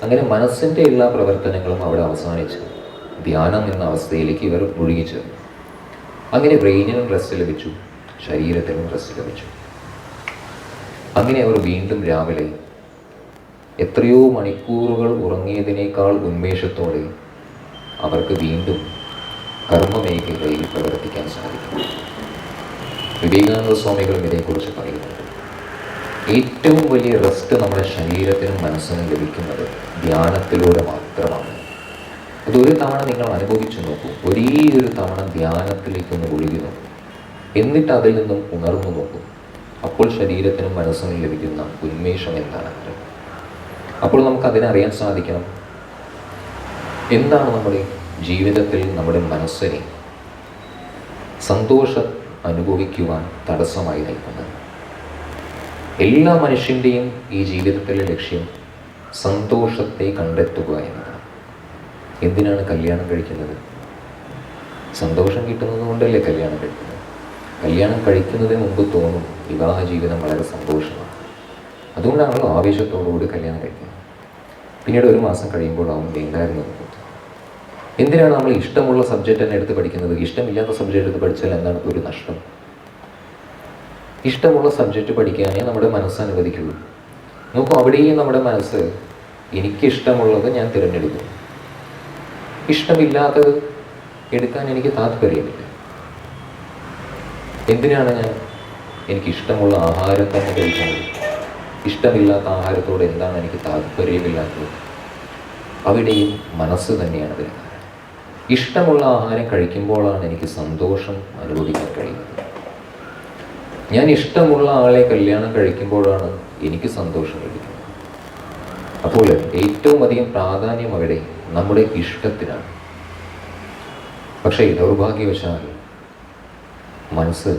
അങ്ങനെ മനസ്സിൻ്റെ എല്ലാ പ്രവർത്തനങ്ങളും അവിടെ അവസാനിച്ചു ധ്യാനം എന്ന അവസ്ഥയിലേക്ക് ഇവർ മുഴുകിച്ചേർന്നു. അങ്ങനെ ബ്രെയിനിനും റെസ്റ്റ് ലഭിച്ചു, ശരീരത്തിനും റെസ്റ്റ് ലഭിച്ചു. അങ്ങനെ അവർ വീണ്ടും രാവിലെ എത്രയോ മണിക്കൂറുകൾ ഉറങ്ങിയതിനേക്കാൾ ഉന്മേഷത്തോടെ അവർക്ക് വീണ്ടും കർമ്മമേഖലയിൽ പ്രവർത്തിക്കാൻ സാധിക്കും. വിവേകാനന്ദ സ്വാമികളും ഇതേക്കുറിച്ച് പറയുന്നുണ്ട്. ഏറ്റവും വലിയ റെസ്റ്റ് നമ്മുടെ ശരീരത്തിനും മനസ്സിനും ലഭിക്കുന്നത് ധ്യാനത്തിലൂടെ മാത്രമാണ്. അതൊരു തവണ നിങ്ങൾ അനുഭവിച്ചു നോക്കൂ. ഒരേ ഒരു തവണ ധ്യാനത്തിലേക്കൊന്ന് ഒഴുകി നോക്കൂ, എന്നിട്ട് അതിൽ നിന്നും ഉണർന്നു നോക്കൂ. അപ്പോൾ ശരീരത്തിനും മനസ്സിനും ലഭിക്കുന്ന ഉന്മേഷം എന്താണെന്ന് അപ്പോൾ നമുക്ക് അതിനറിയാൻ സാധിക്കണം. എന്താണ് നമ്മുടെ ജീവിതത്തിൽ നമ്മുടെ മനസ്സിനെ സന്തോഷം അനുഭവിക്കുവാൻ തടസ്സമായി നിൽക്കുന്നത്? എല്ലാ മനുഷ്യൻ്റെയും ഈ ജീവിതത്തിലെ ലക്ഷ്യം സന്തോഷത്തെ കണ്ടെത്തുക എന്നതാണ്. എന്തിനാണ് കല്യാണം കഴിക്കുന്നത്? സന്തോഷം കിട്ടുന്നത് കൊണ്ടല്ലേ കല്യാണം കഴിക്കുന്നത്. കല്യാണം കഴിക്കുന്നതിന് മുമ്പ് തോന്നും വിവാഹ ജീവിതം വളരെ സന്തോഷമാണ്. അതുകൊണ്ടാണല്ലോ ആവേശത്തോടുകൂടി കല്യാണം കഴിക്കുന്നത്. പിന്നീട് ഒരു മാസം കഴിയുമ്പോഴാവും വേണ്ടായിരുന്നു. എന്തിനാണ് നമ്മൾ ഇഷ്ടമുള്ള സബ്ജക്റ്റ് തന്നെ എടുത്ത് പഠിക്കുന്നത്? ഇഷ്ടമില്ലാത്ത സബ്ജക്റ്റ് എടുത്ത് പഠിച്ചാൽ എന്താണ് ഒരു നഷ്ടം? ഇഷ്ടമുള്ള സബ്ജക്റ്റ് പഠിക്കാനേ നമ്മുടെ മനസ്സ് അനുവദിക്കുള്ളൂ. നോക്കൂ, അവിടെയും നമ്മുടെ മനസ്സ് എനിക്കിഷ്ടമുള്ളത് ഞാൻ തിരഞ്ഞെടുക്കും, ഇഷ്ടമില്ലാത്തത് എടുക്കാൻ എനിക്ക് താല്പര്യമില്ല. എന്തിനാണ് എനിക്കിഷ്ടമുള്ള ആഹാരം തന്നെ കഴിക്കുന്നത്? ഇഷ്ടമില്ലാത്ത ആഹാരത്തോട് എന്താണ് എനിക്ക് താല്പര്യമില്ലാത്തത്? അവിടെയും മനസ്സ് തന്നെയാണ് അതിന്. ഇഷ്ടമുള്ള ആഹാരം കഴിക്കുമ്പോഴാണ് എനിക്ക് സന്തോഷം അനുഭവിക്കാൻ കഴിയുന്നത്. ഞാൻ ഇഷ്ടമുള്ള ആളെ കല്യാണം കഴിക്കുമ്പോഴാണ് എനിക്ക് സന്തോഷം ലഭിക്കുന്നത്. അപ്പോൾ ഏറ്റവും അധികം പ്രാധാന്യം അവിടെ നമ്മുടെ ഇഷ്ടത്തിനാണ്. പക്ഷേ ദൗർഭാഗ്യവശാൽ മനസ്സ്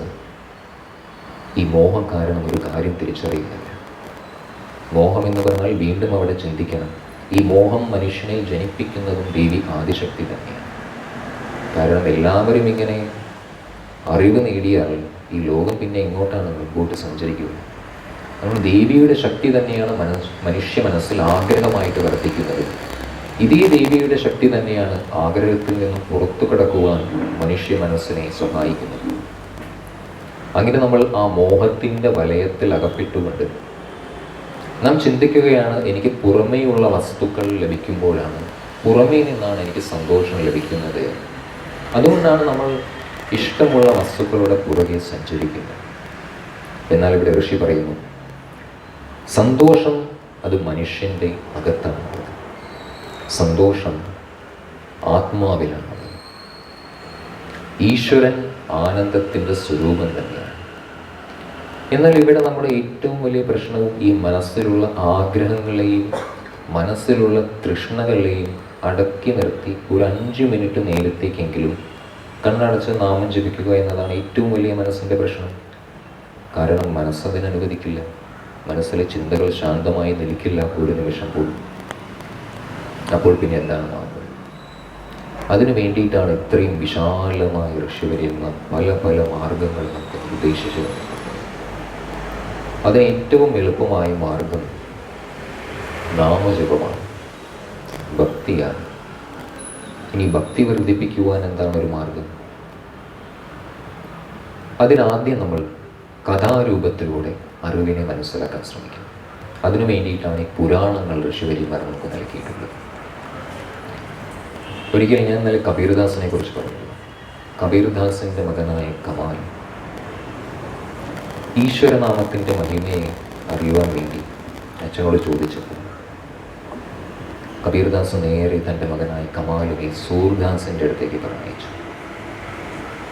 ഈ മോഹം കാരണം ഒരു കാര്യം തിരിച്ചറിയുന്നില്ല. മോഹം എന്ന് പറഞ്ഞാൽ വീണ്ടും അവിടെ ചിന്തിക്കണം, ഈ മോഹം മനുഷ്യനെ ജനിപ്പിക്കുന്നതും ദേവി ആദിശക്തി തന്നെയാണ്. കാരണം എല്ലാവരും ഇങ്ങനെ അറിവ് നേടിയാൽ ഈ ലോകം പിന്നെ എങ്ങോട്ടാണ് മുമ്പോട്ട് സഞ്ചരിക്കുക? നമ്മൾ ദേവിയുടെ ശക്തി തന്നെയാണ് മനുഷ്യ മനസ്സിൽ ആഗ്രഹമായിട്ട് വർദ്ധിക്കുന്നത്. ഇതേ ദേവിയുടെ ശക്തി തന്നെയാണ് ആഗ്രഹത്തിൽ നിന്നും പുറത്തു കടക്കുവാൻ മനുഷ്യ മനസ്സിനെ സഹായിക്കുന്നത്. അങ്ങനെ നമ്മൾ ആ മോഹത്തിൻ്റെ വലയത്തിൽ അകപ്പെട്ടുകൊണ്ട് നാം ചിന്തിക്കുകയാണ്, എനിക്ക് പുറമേയുള്ള വസ്തുക്കൾ ലഭിക്കുമ്പോഴാണ്, പുറമേ നിന്നാണ് എനിക്ക് സന്തോഷം ലഭിക്കുന്നത്. അതുകൊണ്ടാണ് നമ്മൾ ഇഷ്ടമുള്ള വസ്തുക്കളുടെ പുറകെ സഞ്ചരിക്കുന്നത്. എന്നാൽ ഇവിടെ ഋഷി പറയുന്നു, സന്തോഷം അത് മനുഷ്യൻ്റെ അകത്താണ്. സന്തോഷം ആത്മാവിലാണ്. ഈശ്വരൻ ആനന്ദത്തിൻ്റെ സ്വരൂപം തന്നെയാണ്. എന്നാൽ ഇവിടെ നമ്മുടെ ഏറ്റവും വലിയ പ്രശ്നവും ഈ മനസ്സിലുള്ള ആഗ്രഹങ്ങളെയും മനസ്സിലുള്ള തൃഷ്ണകളെയും അടക്കി നിർത്തി ഒരു 5 മിനിറ്റ് നേരത്തേക്കെങ്കിലും കണ്ണടച്ച് നാമം ജപിക്കുക എന്നതാണ് ഏറ്റവും വലിയ മനസ്സിൻ്റെ പ്രശ്നം. കാരണം മനസ്സതിനനുവദിക്കില്ല. മനസ്സിലെ ചിന്തകൾ ശാന്തമായി നിൽക്കില്ല ഒരു നിമിഷം പോലും. അപ്പോൾ പിന്നെ എന്താണ് നാമം? അതിനു വേണ്ടിയിട്ടാണ് ഇത്രയും വിശാലമായ ഋഷിവര്യന്മാർ പല പല മാർഗങ്ങൾ നമുക്ക് നിർദ്ദേശിച്ചു. അതിന് ഏറ്റവും എളുപ്പമായ മാർഗം നാമജപമാണ്, ഭക്തിയാണ്. ഇനി ഭക്തി വർദ്ധിപ്പിക്കുവാൻ എന്താണ് ഒരു മാർഗം? അതിനാദ്യം നമ്മൾ കഥാരൂപത്തിലൂടെ അറിവിനെ മനസ്സിലാക്കാൻ ശ്രമിക്കും. അതിനു വേണ്ടിയിട്ടാണ് ഈ പുരാണങ്ങൾ ഋഷിവര്യന്മാർ നമുക്ക് നൽകിയിട്ടുള്ളത്. ഒരിക്കലും ഞാൻ ഇന്നലെ കബീർദാസിനെ കുറിച്ച് പറഞ്ഞു. കബീർദാസിൻ്റെ മകനായ കമാൽ ഈശ്വരനാമത്തിൻ്റെ മഹിമയെ അറിയുവാൻ വേണ്ടി അച്ഛനോട് ചോദിച്ചപ്പോൾ കബീർദാസ് നേരെ തൻ്റെ മകനായ കമാലിനെ സൂർദാസിൻ്റെ അടുത്തേക്ക് പറഞ്ഞയച്ചു.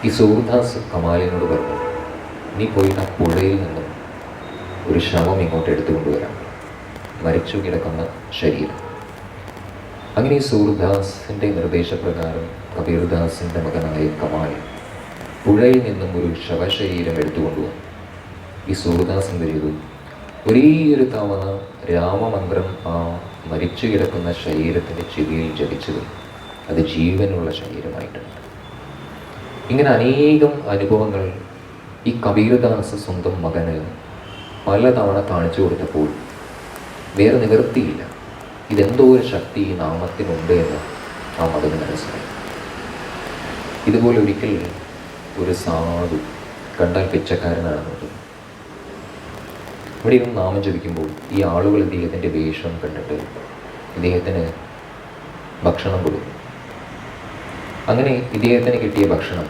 ഈ സൂർദാസ് കമാലിനോട് പറഞ്ഞു, നീ പോയിട്ട് ആ പുഴയിൽ നിന്നും ഒരു ശവം ഇങ്ങോട്ട് എടുത്തുകൊണ്ടുവരാം, മരിച്ചു കിടക്കുന്ന ശരീരം. അങ്ങനെ ഈ സൂർദാസിൻ്റെ നിർദ്ദേശപ്രകാരം കബീർദാസിൻ്റെ മകനായ കമാൽ പുഴയിൽ നിന്നും ഒരു ശവശരീരം എടുത്തുകൊണ്ടുവന്നു. ഈ സൂർദാസ് എന്ത് ചെയ്തു? ഒരേ ഒരു തവണ രാമമന്ത്രം ആ മരിച്ചു കിടക്കുന്ന ശരീരത്തിൻ്റെ ചെവിയിൽ ജപിച്ചത് അത് ജീവനുള്ള ശരീരമായിട്ടുണ്ട്. ഇങ്ങനെ അനേകം അനുഭവങ്ങൾ ഈ കബീർദാസ് സ്വന്തം മകന് പലതവണ കാണിച്ചു കൊടുത്തപ്പോൾ വേറെ നിവൃത്തിയില്ല. ഇതെന്തോ ഒരു ശക്തി ഈ നാമത്തിനുണ്ട് എന്ന് ആ മകന് മനസ്സിലായി. ഇതുപോലെ ഒരിക്കൽ ഒരു സാധു കണ്ടാൽ പിച്ചക്കാരനാണെന്ന് തോന്നുന്നു. ഇവിടെ ഇരുന്ന് നാമം ജപിക്കുമ്പോൾ ഈ ആളുകൾ ഇദ്ദേഹത്തിൻ്റെ വേഷം കണ്ടിട്ട് ഇദ്ദേഹത്തിന് ഭക്ഷണം കൊടുക്കും. അങ്ങനെ ഇദ്ദേഹത്തിന് കിട്ടിയ ഭക്ഷണം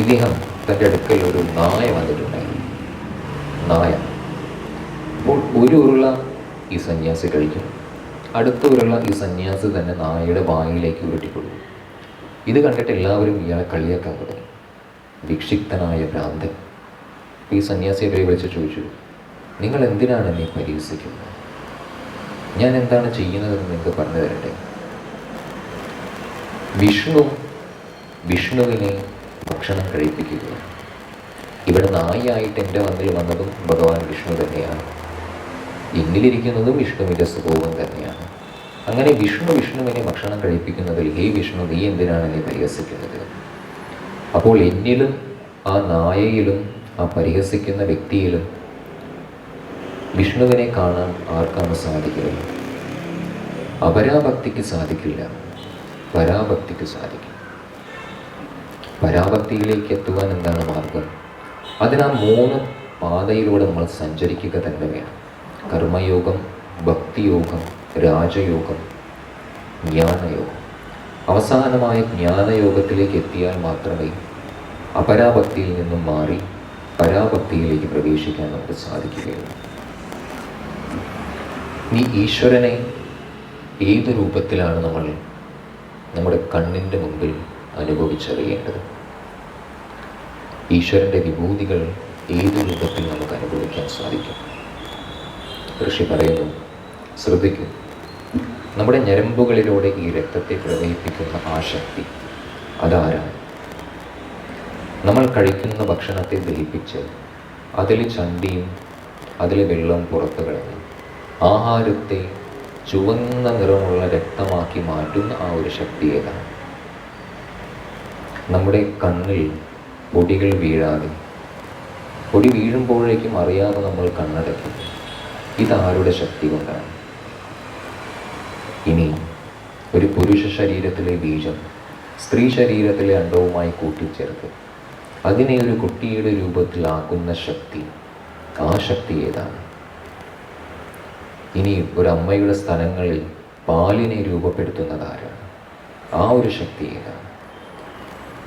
ഇദ്ദേഹം തൻ്റെ അടുക്കൽ ഒരു നായ വന്നിട്ടുണ്ടായിരുന്നു. നായ. അപ്പോൾ ഒരു ഉരുള ഈ സന്യാസി കഴിക്കും, അടുത്ത ഉരുള ഈ സന്യാസി തന്നെ നായയുടെ വായിലേക്ക് ഉരുട്ടിക്കൊടുക്കും. ഇത് കണ്ടിട്ട് എല്ലാവരും ഇയാളെ കളിയാക്കാൻ തുടങ്ങി. വിക്ഷിപ്തനായ ഭ്രാന്തൻ. ഈ സന്യാസിയെ വിളിച്ച് ചോദിച്ചു, നിങ്ങൾ എന്തിനാണ് എന്നെ പരിഹസിക്കുന്നത്? ഞാൻ എന്താണ് ചെയ്യുന്നതെന്ന് നിങ്ങൾക്ക് പറഞ്ഞു തരട്ടെ. വിഷ്ണുവിനെ ഭക്ഷണം കഴിപ്പിക്കുക. ഇവിടെ നായിയായിട്ട് എൻ്റെ വന്നിൽ വന്നതും ഭഗവാൻ വിഷ്ണു തന്നെയാണ്. എന്നിലിരിക്കുന്നതും വിഷ്ണുവിൻ്റെ സ്വഭാവം തന്നെയാണ്. അങ്ങനെ വിഷ്ണുവിനെ ഭക്ഷണം കഴിപ്പിക്കുന്നതിൽ ഹേ വിഷ്ണു, നീ എന്തിനാണ് എന്നെ പരിഹസിക്കുന്നത്? അപ്പോൾ എന്നിലും ആ നായയിലും ആ പരിഹസിക്കുന്ന വ്യക്തിയിലും വിഷ്ണുവിനെ കാണാൻ ആർക്കാണ് സാധിക്കില്ല? അപരാഭക്തിക്ക് സാധിക്കില്ല, പരാഭക്തിക്ക് സാധിക്കും. പരാഭക്തിയിലേക്ക് എത്തുവാൻ എന്താണ് മാർഗം? അതിനാ 3 പാതയിലൂടെ നമ്മൾ സഞ്ചരിക്കുക തന്നെ വേണം. കർമ്മയോഗം, ഭക്തിയോഗം, രാജയോഗം, ജ്ഞാനയോഗം. അവസാനമായ ജ്ഞാനയോഗത്തിലേക്ക് എത്തിയാൽ മാത്രമേ അപരാഭക്തിയിൽ നിന്നും മാറി പരാഭക്തിയിലേക്ക് പ്രവേശിക്കാൻ നമുക്ക് സാധിക്കുകയുള്ളൂ. ഈ ഈശ്വരനെ ഏത് രൂപത്തിലാണ് നമ്മൾ നമ്മുടെ കണ്ണിൻ്റെ മുമ്പിൽ അനുഭവിച്ചറിയേണ്ടത്? ഈശ്വരൻ്റെ വിഭൂതികൾ ഏത് രൂപത്തിൽ നമുക്ക് അനുഭവിക്കാൻ സാധിക്കും? ഋഷി പറയുന്നു, ശ്രദ്ധിക്കൂ. നമ്മുടെ ഞരമ്പുകളിലൂടെ ഈ രക്തത്തെ പ്രവഹിപ്പിക്കുന്ന ആ ശക്തി അതാരാണ്? നമ്മൾ കഴിക്കുന്ന ഭക്ഷണത്തെ ദഹിപ്പിച്ച് അതിൽ ചണ്ടിയും അതിൽ വെള്ളം പുറത്തു കളഞ്ഞ് ആഹാരത്തെ ചുവന്ന നിറമുള്ള രക്തമാക്കി മാറ്റുന്ന ആ ഒരു ശക്തി ഏതാണ്? നമ്മുടെ കണ്ണിൽ പൊടികൾ വീഴാതെ, പൊടി വീഴുമ്പോഴേക്കും അറിയാതെ നമ്മൾ കണ്ണടയ്ക്കും. ഇതാരുടെ ശക്തി കൊണ്ടാണ്? ഇനി ഒരു പുരുഷ ശരീരത്തിലെ ബീജം സ്ത്രീ ശരീരത്തിലെ അണ്ടവുമായി കൂട്ടിച്ചേർത്ത് അതിനെ ഒരു കുട്ടിയുടെ രൂപത്തിലാക്കുന്ന ശക്തി, ആ ശക്തി ഏതാണ്? ഇനി ഒരമ്മയുടെ സ്ഥലങ്ങളിൽ പാലിനെ രൂപപ്പെടുത്തുന്നതാരാണ്? ആ ഒരു ശക്തി ഏതാണ്?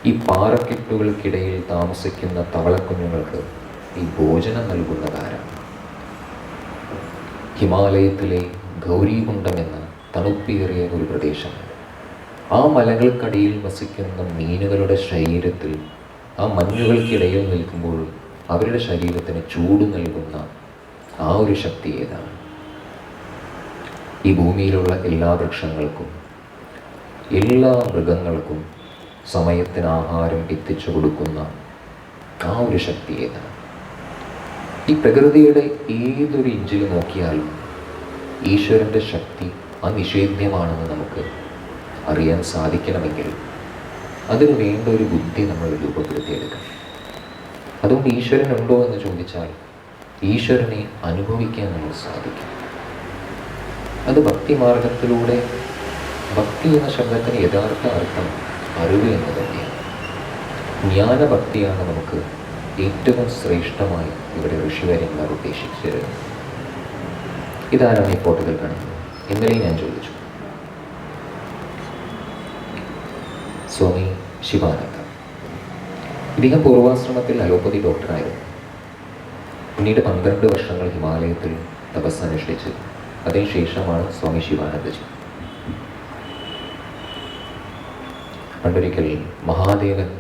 ഈ പാറക്കെട്ടുകൾക്കിടയിൽ താമസിക്കുന്ന തവളക്കുഞ്ഞുങ്ങൾക്ക് ഈ ഭോജനം നൽകുന്നതാരാണ്? ഹിമാലയത്തിലെ ഗൗരീകുണ്ഡം എന്ന തണുപ്പേറിയ ഒരു പ്രദേശമുണ്ട്. ആ മലകൾക്കടിയിൽ വസിക്കുന്ന മീനുകളുടെ ശരീരത്തിൽ ആ മഞ്ഞുകൾക്കിടയിൽ നിൽക്കുമ്പോൾ അവരുടെ ശരീരത്തിന് ചൂട് നൽകുന്ന ആ ഒരു ശക്തി ഏതാണ്? ഈ ഭൂമിയിലുള്ള എല്ലാ വൃക്ഷങ്ങൾക്കും എല്ലാ മൃഗങ്ങൾക്കും സമയത്തിന് ആഹാരം എത്തിച്ചു കൊടുക്കുന്ന ആ ഒരു ശക്തി ഏതാണ്? ഈ പ്രകൃതിയുടെ ഏതൊരു ഇഞ്ചിൽ നോക്കിയാലും ഈശ്വരൻ്റെ ശക്തി അനിഷേധ്യമാണെന്ന് നമുക്ക് അറിയാൻ സാധിക്കണമെങ്കിൽ അതിന് വേണ്ട ഒരു ബുദ്ധി നമ്മൾ രൂപപ്പെടുത്തിയെടുക്കണം. അതുകൊണ്ട് ഈശ്വരൻ ഉണ്ടോ എന്ന് ചോദിച്ചാൽ ഈശ്വരനെ അനുഭവിക്കാൻ നമുക്ക് സാധിക്കും. അത് ഭക്തിമാർഗത്തിലൂടെ. ഭക്തി എന്ന ശബ്ദത്തിന് യഥാർത്ഥ അർത്ഥം അറിവ് എന്ന് തന്നെയാണ്. ജ്ഞാനഭക്തിയാണ് നമുക്ക് ഏറ്റവും ശ്രേഷ്ഠമായി ഇവിടെ ഋഷിവര്യന്മാർ ഉദ്ദേശിച്ചിരുന്നത്. ഇതാരാണ് ഈ ഫോട്ടോയിൽ കാണുന്നത്? ഇന്നലെ ഞാൻ ചോദിച്ചു. സ്വാമി ശിവാനന്ദ. ഇദ്ദേഹം പൂർവാശ്രമത്തിൽ അലോപ്പതി ഡോക്ടറായിരുന്നു. പിന്നീട് 12 വർഷങ്ങൾ ഹിമാലയത്തിൽ തപസ്സനുഷ്ഠിച്ച് അതിനുശേഷമാണ് സ്വാമി ശിവാനന്ദജി. പണ്ടൊരിക്കൽ മഹാദേവൻ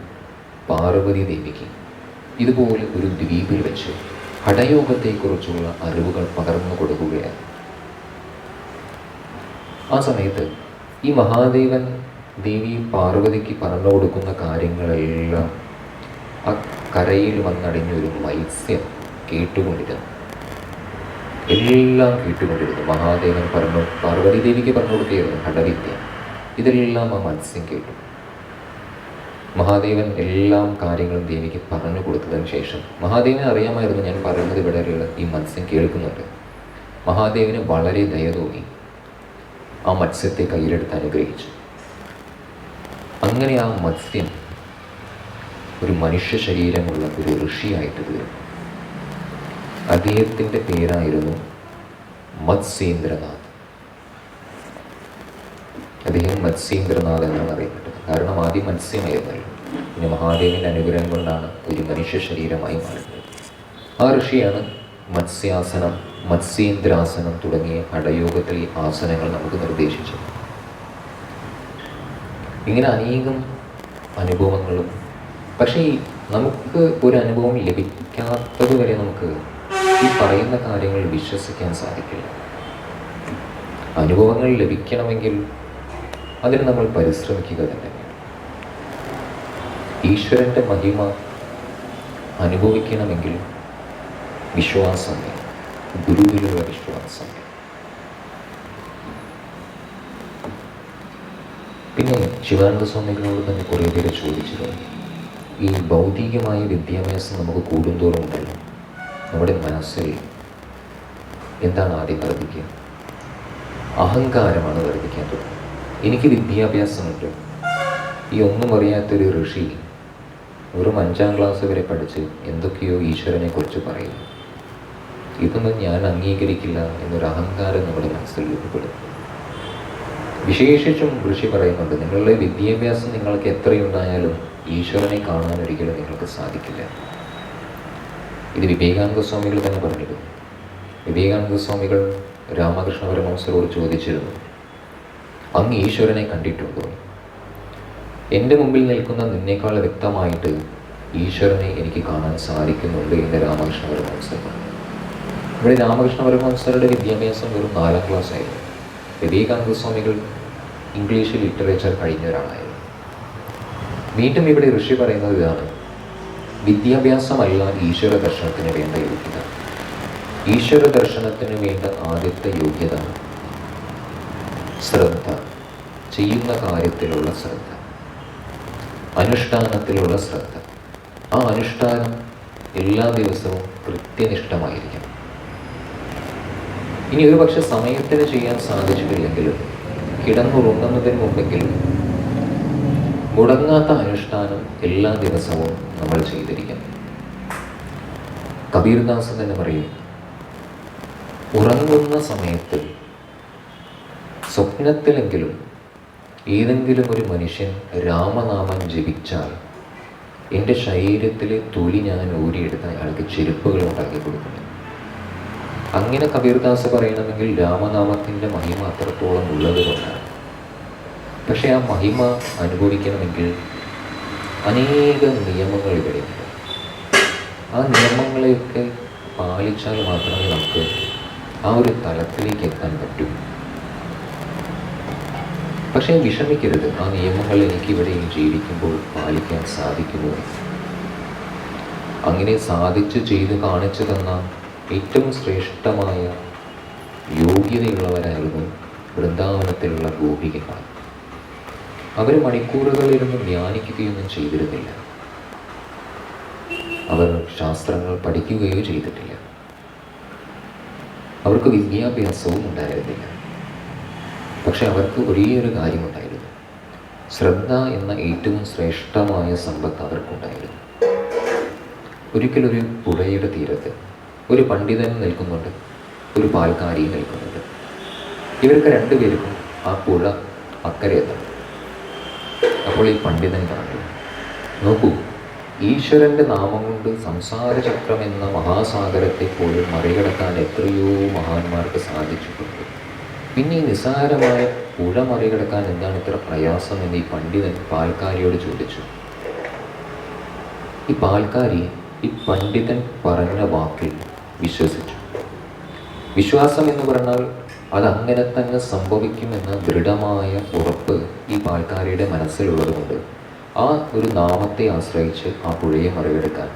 പാർവതി ദേവിക്ക് ഇതുപോലെ ഒരു ദ്വീപിൽ വെച്ച് ഹഠയോഗത്തെക്കുറിച്ചുള്ള അറിവുകൾ പകർന്നു കൊടുക്കുകയാണ്. ആ സമയത്ത് ഈ മഹാദേവൻ ദേവി പാർവതിക്ക് പറഞ്ഞു കൊടുക്കുന്ന കാര്യങ്ങളെല്ലാം ആ കരയിൽ വന്നടിഞ്ഞൊരു മത്സ്യം കേട്ടുകൊണ്ടിരുന്നു. എല്ലാം കേട്ടുകൊണ്ടിരുന്നു. മഹാദേവൻ പറഞ്ഞു, പാർവതി ദേവിക്ക് പറഞ്ഞു കൊടുക്കുകയായിരുന്നു ഹഠവിദ്യ. ഇതെല്ലാം ആ മത്സ്യം കേട്ടു. മഹാദേവൻ എല്ലാം കാര്യങ്ങളും ദേവിക്ക് പറഞ്ഞു കൊടുത്തതിന് ശേഷം മഹാദേവന് അറിയാമായിരുന്നു ഞാൻ പറയുന്നത് ഇവിടെയുള്ള ഈ മത്സ്യം കേൾക്കുന്നുണ്ട്. മഹാദേവന് വളരെ ദയ തോന്നി. ആ മത്സ്യത്തെ കയ്യിലെടുത്ത് അനുഗ്രഹിച്ചു. അങ്ങനെ ആ മത്സ്യം ഒരു മനുഷ്യ ശരീരമുള്ള ഒരു ഋഷിയായിട്ട് തീർന്നു. അദ്ദേഹത്തിൻ്റെ പേരായിരുന്നു മത്സ്യേന്ദ്രനാഥ്. അദ്ദേഹം മത്സ്യേന്ദ്രനാഥ് എന്നാണ് അറിയപ്പെട്ടത്. കാരണം ആദ്യം മത്സ്യമായിരുന്നല്ലോ. പിന്നെ മഹാദേവൻ്റെ അനുഗ്രഹം കൊണ്ടാണ് ഒരു മനുഷ്യ ശരീരമായി മാറുന്നത്. ആ ഋഷിയാണ് മത്സ്യാസനം, മത്സ്യേന്ദ്രാസനം തുടങ്ങിയ ഹഠയോഗത്തിൽ ഈ ആസനങ്ങൾ നമുക്ക് നിർദ്ദേശിച്ചത്. ഇങ്ങനെ അനേകം അനുഭവങ്ങളും, പക്ഷേ നമുക്ക് ഒരു അനുഭവം ലഭിക്കാത്തത് വരെ നമുക്ക് ഈ പറയുന്ന കാര്യങ്ങൾ വിശ്വസിക്കാൻ സാധിക്കില്ല. അനുഭവങ്ങൾ ലഭിക്കണമെങ്കിൽ അതിന് നമ്മൾ പരിശ്രമിക്കുക തന്നെ വേണം. ഈശ്വരൻ്റെ മഹിമ അനുഭവിക്കണമെങ്കിൽ വിശ്വാസം വേണം, ഗുരുവിലുള്ള വിശ്വാസം. പിന്നെ ശിവാനന്ദ സ്വാമികളോട് തന്നെ കുറേ പേര് ചോദിച്ചിരുന്നു, ഈ ഭൗതികമായ വിദ്യാഭ്യാസം നമുക്ക് കൂടുന്തോറും ഉണ്ടല്ലോ, നമ്മുടെ മനസ്സിൽ എന്താണ് ആദ്യം വർദ്ധിക്കുക? അഹങ്കാരമാണ് വർദ്ധിക്കാൻ തുടങ്ങുന്നത്. എനിക്ക് വിദ്യാഭ്യാസമുണ്ട്. ഈ ഒന്നും അറിയാത്തൊരു ഋഷി വെറും 5ാം ക്ലാസ് വരെ പഠിച്ച് എന്തൊക്കെയോ ഈശ്വരനെ കുറിച്ച് പറയുന്നു. ഇതൊന്നും ഞാൻ അംഗീകരിക്കില്ല എന്നൊരു അഹങ്കാരം നമ്മുടെ മനസ്സിൽ രൂപപ്പെടും. വിശേഷിച്ചും ഋഷി പറയുന്നുണ്ട്, നിങ്ങളുടെ വിദ്യാഭ്യാസം നിങ്ങൾക്ക് എത്രയുണ്ടായാലും ഈശ്വരനെ കാണാൻ ഒരിക്കലും നിങ്ങൾക്ക് സാധിക്കില്ല. ഇത് വിവേകാനന്ദ സ്വാമികൾ തന്നെ പറഞ്ഞിരുന്നു. വിവേകാനന്ദ സ്വാമികൾ രാമകൃഷ്ണ പരമഹംസരോട് ചോദിച്ചിരുന്നു, അങ്ങ് ഈശ്വരനെ കണ്ടിട്ടുണ്ടോ? എൻ്റെ മുമ്പിൽ നിൽക്കുന്ന നിന്നേക്കാൾ വ്യക്തമായിട്ട് ഈശ്വരനെ എനിക്ക് കാണാൻ സാധിക്കുന്നുണ്ട് എന്ന് രാമകൃഷ്ണ പരമഹംസർ പറഞ്ഞു. ഇവിടെ രാമകൃഷ്ണ പരമഹംസരുടെ വിദ്യാഭ്യാസം വെറും 4ാം ക്ലാസ് ആയിരുന്നു. വിവേകാനന്ദ സ്വാമികൾ ഇംഗ്ലീഷ് ലിറ്ററേച്ചർ കഴിഞ്ഞ ഒരാളായിരുന്നു. വീണ്ടും ഇവിടെ ഋഷി പറയുന്നത് ഇതാണ്, വിദ്യാഭ്യാസമല്ല ഈശ്വര ദർശനത്തിന് വേണ്ട യോഗ്യത. ഈശ്വര ദർശനത്തിന് വേണ്ട ആദ്യത്തെ യോഗ്യത ശ്രദ്ധ, ചെയ്യുന്ന കാര്യത്തിലുള്ള ശ്രദ്ധ, അനുഷ്ഠാനത്തിലുള്ള ശ്രദ്ധ. ആ അനുഷ്ഠാനം എല്ലാ ദിവസവും കൃത്യനിഷ്ഠമായിരിക്കണം. ഇനി ഒരു പക്ഷെ സമയത്തിന് ചെയ്യാൻ സാധിച്ചിട്ടില്ലെങ്കിലും കിടന്നുറങ്ങുന്നതിന് മുമ്പെങ്കിലും മുടങ്ങാത്ത അനുഷ്ഠാനം എല്ലാ ദിവസവും നമ്മൾ ചെയ്തിരിക്കണം. കബീർദാസ് തന്നെ പറയും, ഉറങ്ങുന്ന സമയത്ത് സ്വപ്നത്തിലെങ്കിലും ഏതെങ്കിലും ഒരു മനുഷ്യൻ രാമനാമം ജപിച്ചാൽ എൻ്റെ ശരീരത്തിലെ തൊലി ഞാൻ ഊരിയെടുത്ത് അയാൾക്ക് ചെരുപ്പുകൾ ഉണ്ടാക്കി കൊടുക്കുന്നു. അങ്ങനെ കബീർദാസ് പറയണമെങ്കിൽ രാമനാമത്തിൻ്റെ മഹിമ അത്രത്തോളം ഉള്ളത് കൊണ്ടാണ്. പക്ഷെ ആ മഹിമ അനുഭവിക്കണമെങ്കിൽ അനേകം നിയമങ്ങൾ ഇവിടെയുണ്ട്. ആ നിയമങ്ങളെയൊക്കെ പാലിച്ചാൽ മാത്രമേ നമുക്ക് ആ ഒരു തലത്തിലേക്ക് എത്താൻ പറ്റൂ. പക്ഷേ വിഷമിക്കരുത്, ആ നിയമങ്ങൾ എനിക്കിവിടെയും ജീവിക്കുമ്പോൾ പാലിക്കാൻ സാധിക്കുമോ? അങ്ങനെ സാധിച്ച് ചെയ്ത് കാണിച്ചു തന്ന ഏറ്റവും ശ്രേഷ്ഠമായ യോഗ്യതയുള്ളവരായിരുന്നു വൃന്ദാവനത്തിലുള്ള ഗോപികമാർ. അവർ മണിക്കൂറുകളിലൊന്നും ധ്യാനിക്കുകയൊന്നും ചെയ്തിരുന്നില്ല. അവർ ശാസ്ത്രങ്ങൾ പഠിക്കുകയോ ചെയ്തിട്ടില്ല. അവർക്ക് വിദ്യാഭ്യാസവും ഉണ്ടായിരുന്നില്ല. പക്ഷെ അവർക്ക് ഒരേ ഒരു കാര്യമുണ്ടായിരുന്നു, ശ്രദ്ധ എന്ന ഏറ്റവും ശ്രേഷ്ഠമായ സമ്പത്ത് അവർക്കുണ്ടായിരുന്നു. ഒരിക്കലൊരു പുഴയുടെ തീരത്ത് ഒരു പണ്ഡിതൻ നിൽക്കുന്നുണ്ട്, ഒരു പാൽക്കാരിയും നിൽക്കുന്നുണ്ട്. ഇവർക്ക് രണ്ടുപേർക്കും ആ പുഴ അക്കരെ എത്തണം. അപ്പോൾ ഈ പണ്ഡിതൻ പറഞ്ഞു, നോക്കൂ, ഈശ്വരൻ്റെ നാമം കൊണ്ട് സംസാരചക്രം എന്ന മഹാസാഗരത്തെ പോലും മറികടക്കാൻ എത്രയോ മഹാന്മാർക്ക് സാധിച്ചിട്ടുണ്ട്. പിന്നെ ഈ നിസ്സാരമായ പുഴ മറികടക്കാൻ എന്താണ് ഇത്ര പ്രയാസം എന്ന് ഈ പണ്ഡിതൻ പാൽക്കാരിയോട് ചോദിച്ചു. ഈ പാൽക്കാരി ഈ പണ്ഡിതൻ പറഞ്ഞ വാക്കിൽ വിശ്വസിച്ചു. വിശ്വാസം എന്ന് പറഞ്ഞാൽ അതങ്ങനെ തന്നെ സംഭവിക്കുമെന്ന ദൃഢമായ ഉറപ്പ് ഈ പാൽക്കാരിയുടെ മനസ്സിലുള്ളതുകൊണ്ട് ആ ഒരു നാമത്തെ ആശ്രയിച്ച് ആ പുഴയെ മറികടക്കാൻ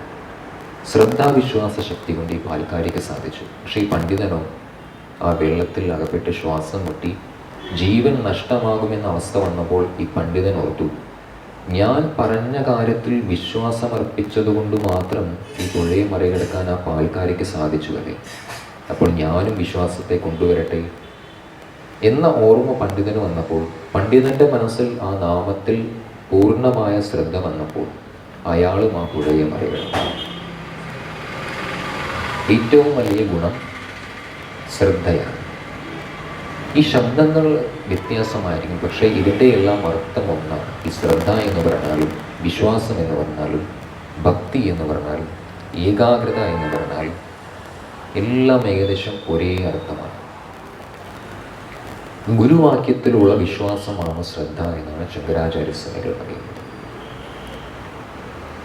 ശ്രദ്ധാവിശ്വാസ ശക്തി കൊണ്ട് ഈ പാൽക്കാരിക്ക് സാധിച്ചു. പക്ഷേ ഈ പണ്ഡിതനോ ആ വെള്ളത്തിൽ അകപ്പെട്ട് ശ്വാസം മുട്ടി ജീവൻ നഷ്ടമാകുമെന്ന അവസ്ഥ വന്നപ്പോൾ ഈ പണ്ഡിതൻ ഓർത്തു, ഞാൻ പറഞ്ഞ കാര്യത്തിൽ വിശ്വാസമർപ്പിച്ചതുകൊണ്ട് മാത്രം ഈ പുഴയെ മറികടക്കാൻ ആ പാൽക്കാരിക്ക് സാധിച്ചുവല്ലേ, അപ്പോൾ ഞാനും വിശ്വാസത്തെ കൊണ്ടുവരട്ടെ എന്ന ഓർമ്മ പണ്ഡിതന് വന്നപ്പോൾ, പണ്ഡിതൻ്റെ മനസ്സിൽ ആ നാമത്തിൽ പൂർണ്ണമായ ശ്രദ്ധ വന്നപ്പോൾ അയാളും ആ പുഴയെ മറികടന്നു. ഏറ്റവും വലിയ ഗുണം ശ്രദ്ധയാണ്. ഈ ശബ്ദങ്ങൾ വ്യത്യാസമായിരിക്കും, പക്ഷേ ഇതിൻ്റെ എല്ലാം അർത്ഥം ഒന്നാണ്. ഈ ശ്രദ്ധ എന്ന് പറഞ്ഞാലും വിശ്വാസം എന്ന് പറഞ്ഞാലും ഭക്തി എന്ന് പറഞ്ഞാലും ഏകാഗ്രത എന്ന് പറഞ്ഞാലും എല്ലാം ഏകദേശം ഒരേ അർത്ഥമാണ്. ഗുരുവാക്യത്തിലുള്ള വിശ്വാസമാണ് ശ്രദ്ധ എന്നാണ് ശങ്കരാചാര്യസ്വാമികൾ പറയുന്നത്.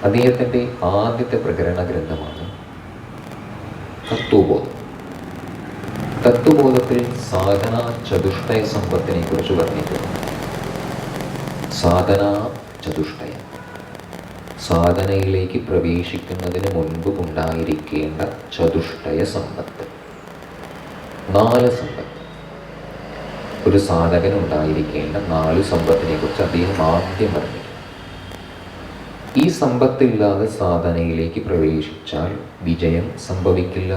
അദ്ദേഹത്തിൻ്റെ ആദ്യത്തെ പ്രകരണ ഗ്രന്ഥമാണ് തത്വബോധം. തത്വബോധത്തിൽ സാധന ചതുഷ്ടയ സമ്പത്തിനെ കുറിച്ച് പറഞ്ഞിട്ടുണ്ട്. സാധന ചതുഷ്ടയം, സാധനയിലേക്ക് പ്രവേശിക്കുന്നതിന് മുൻപ് ഉണ്ടായിരിക്കേണ്ട ചതുഷ്ടയ സമ്പത്ത്, 4 സമ്പത്ത്. ഒരു സാധകൻ ഉണ്ടായിരിക്കേണ്ട 4 സമ്പത്തിനെ കുറിച്ച് അദ്ദേഹം ആദ്യം പറഞ്ഞു. ഈ സമ്പത്തില്ലാതെ സാധനയിലേക്ക് പ്രവേശിച്ചാൽ വിജയം സംഭവിക്കില്ല.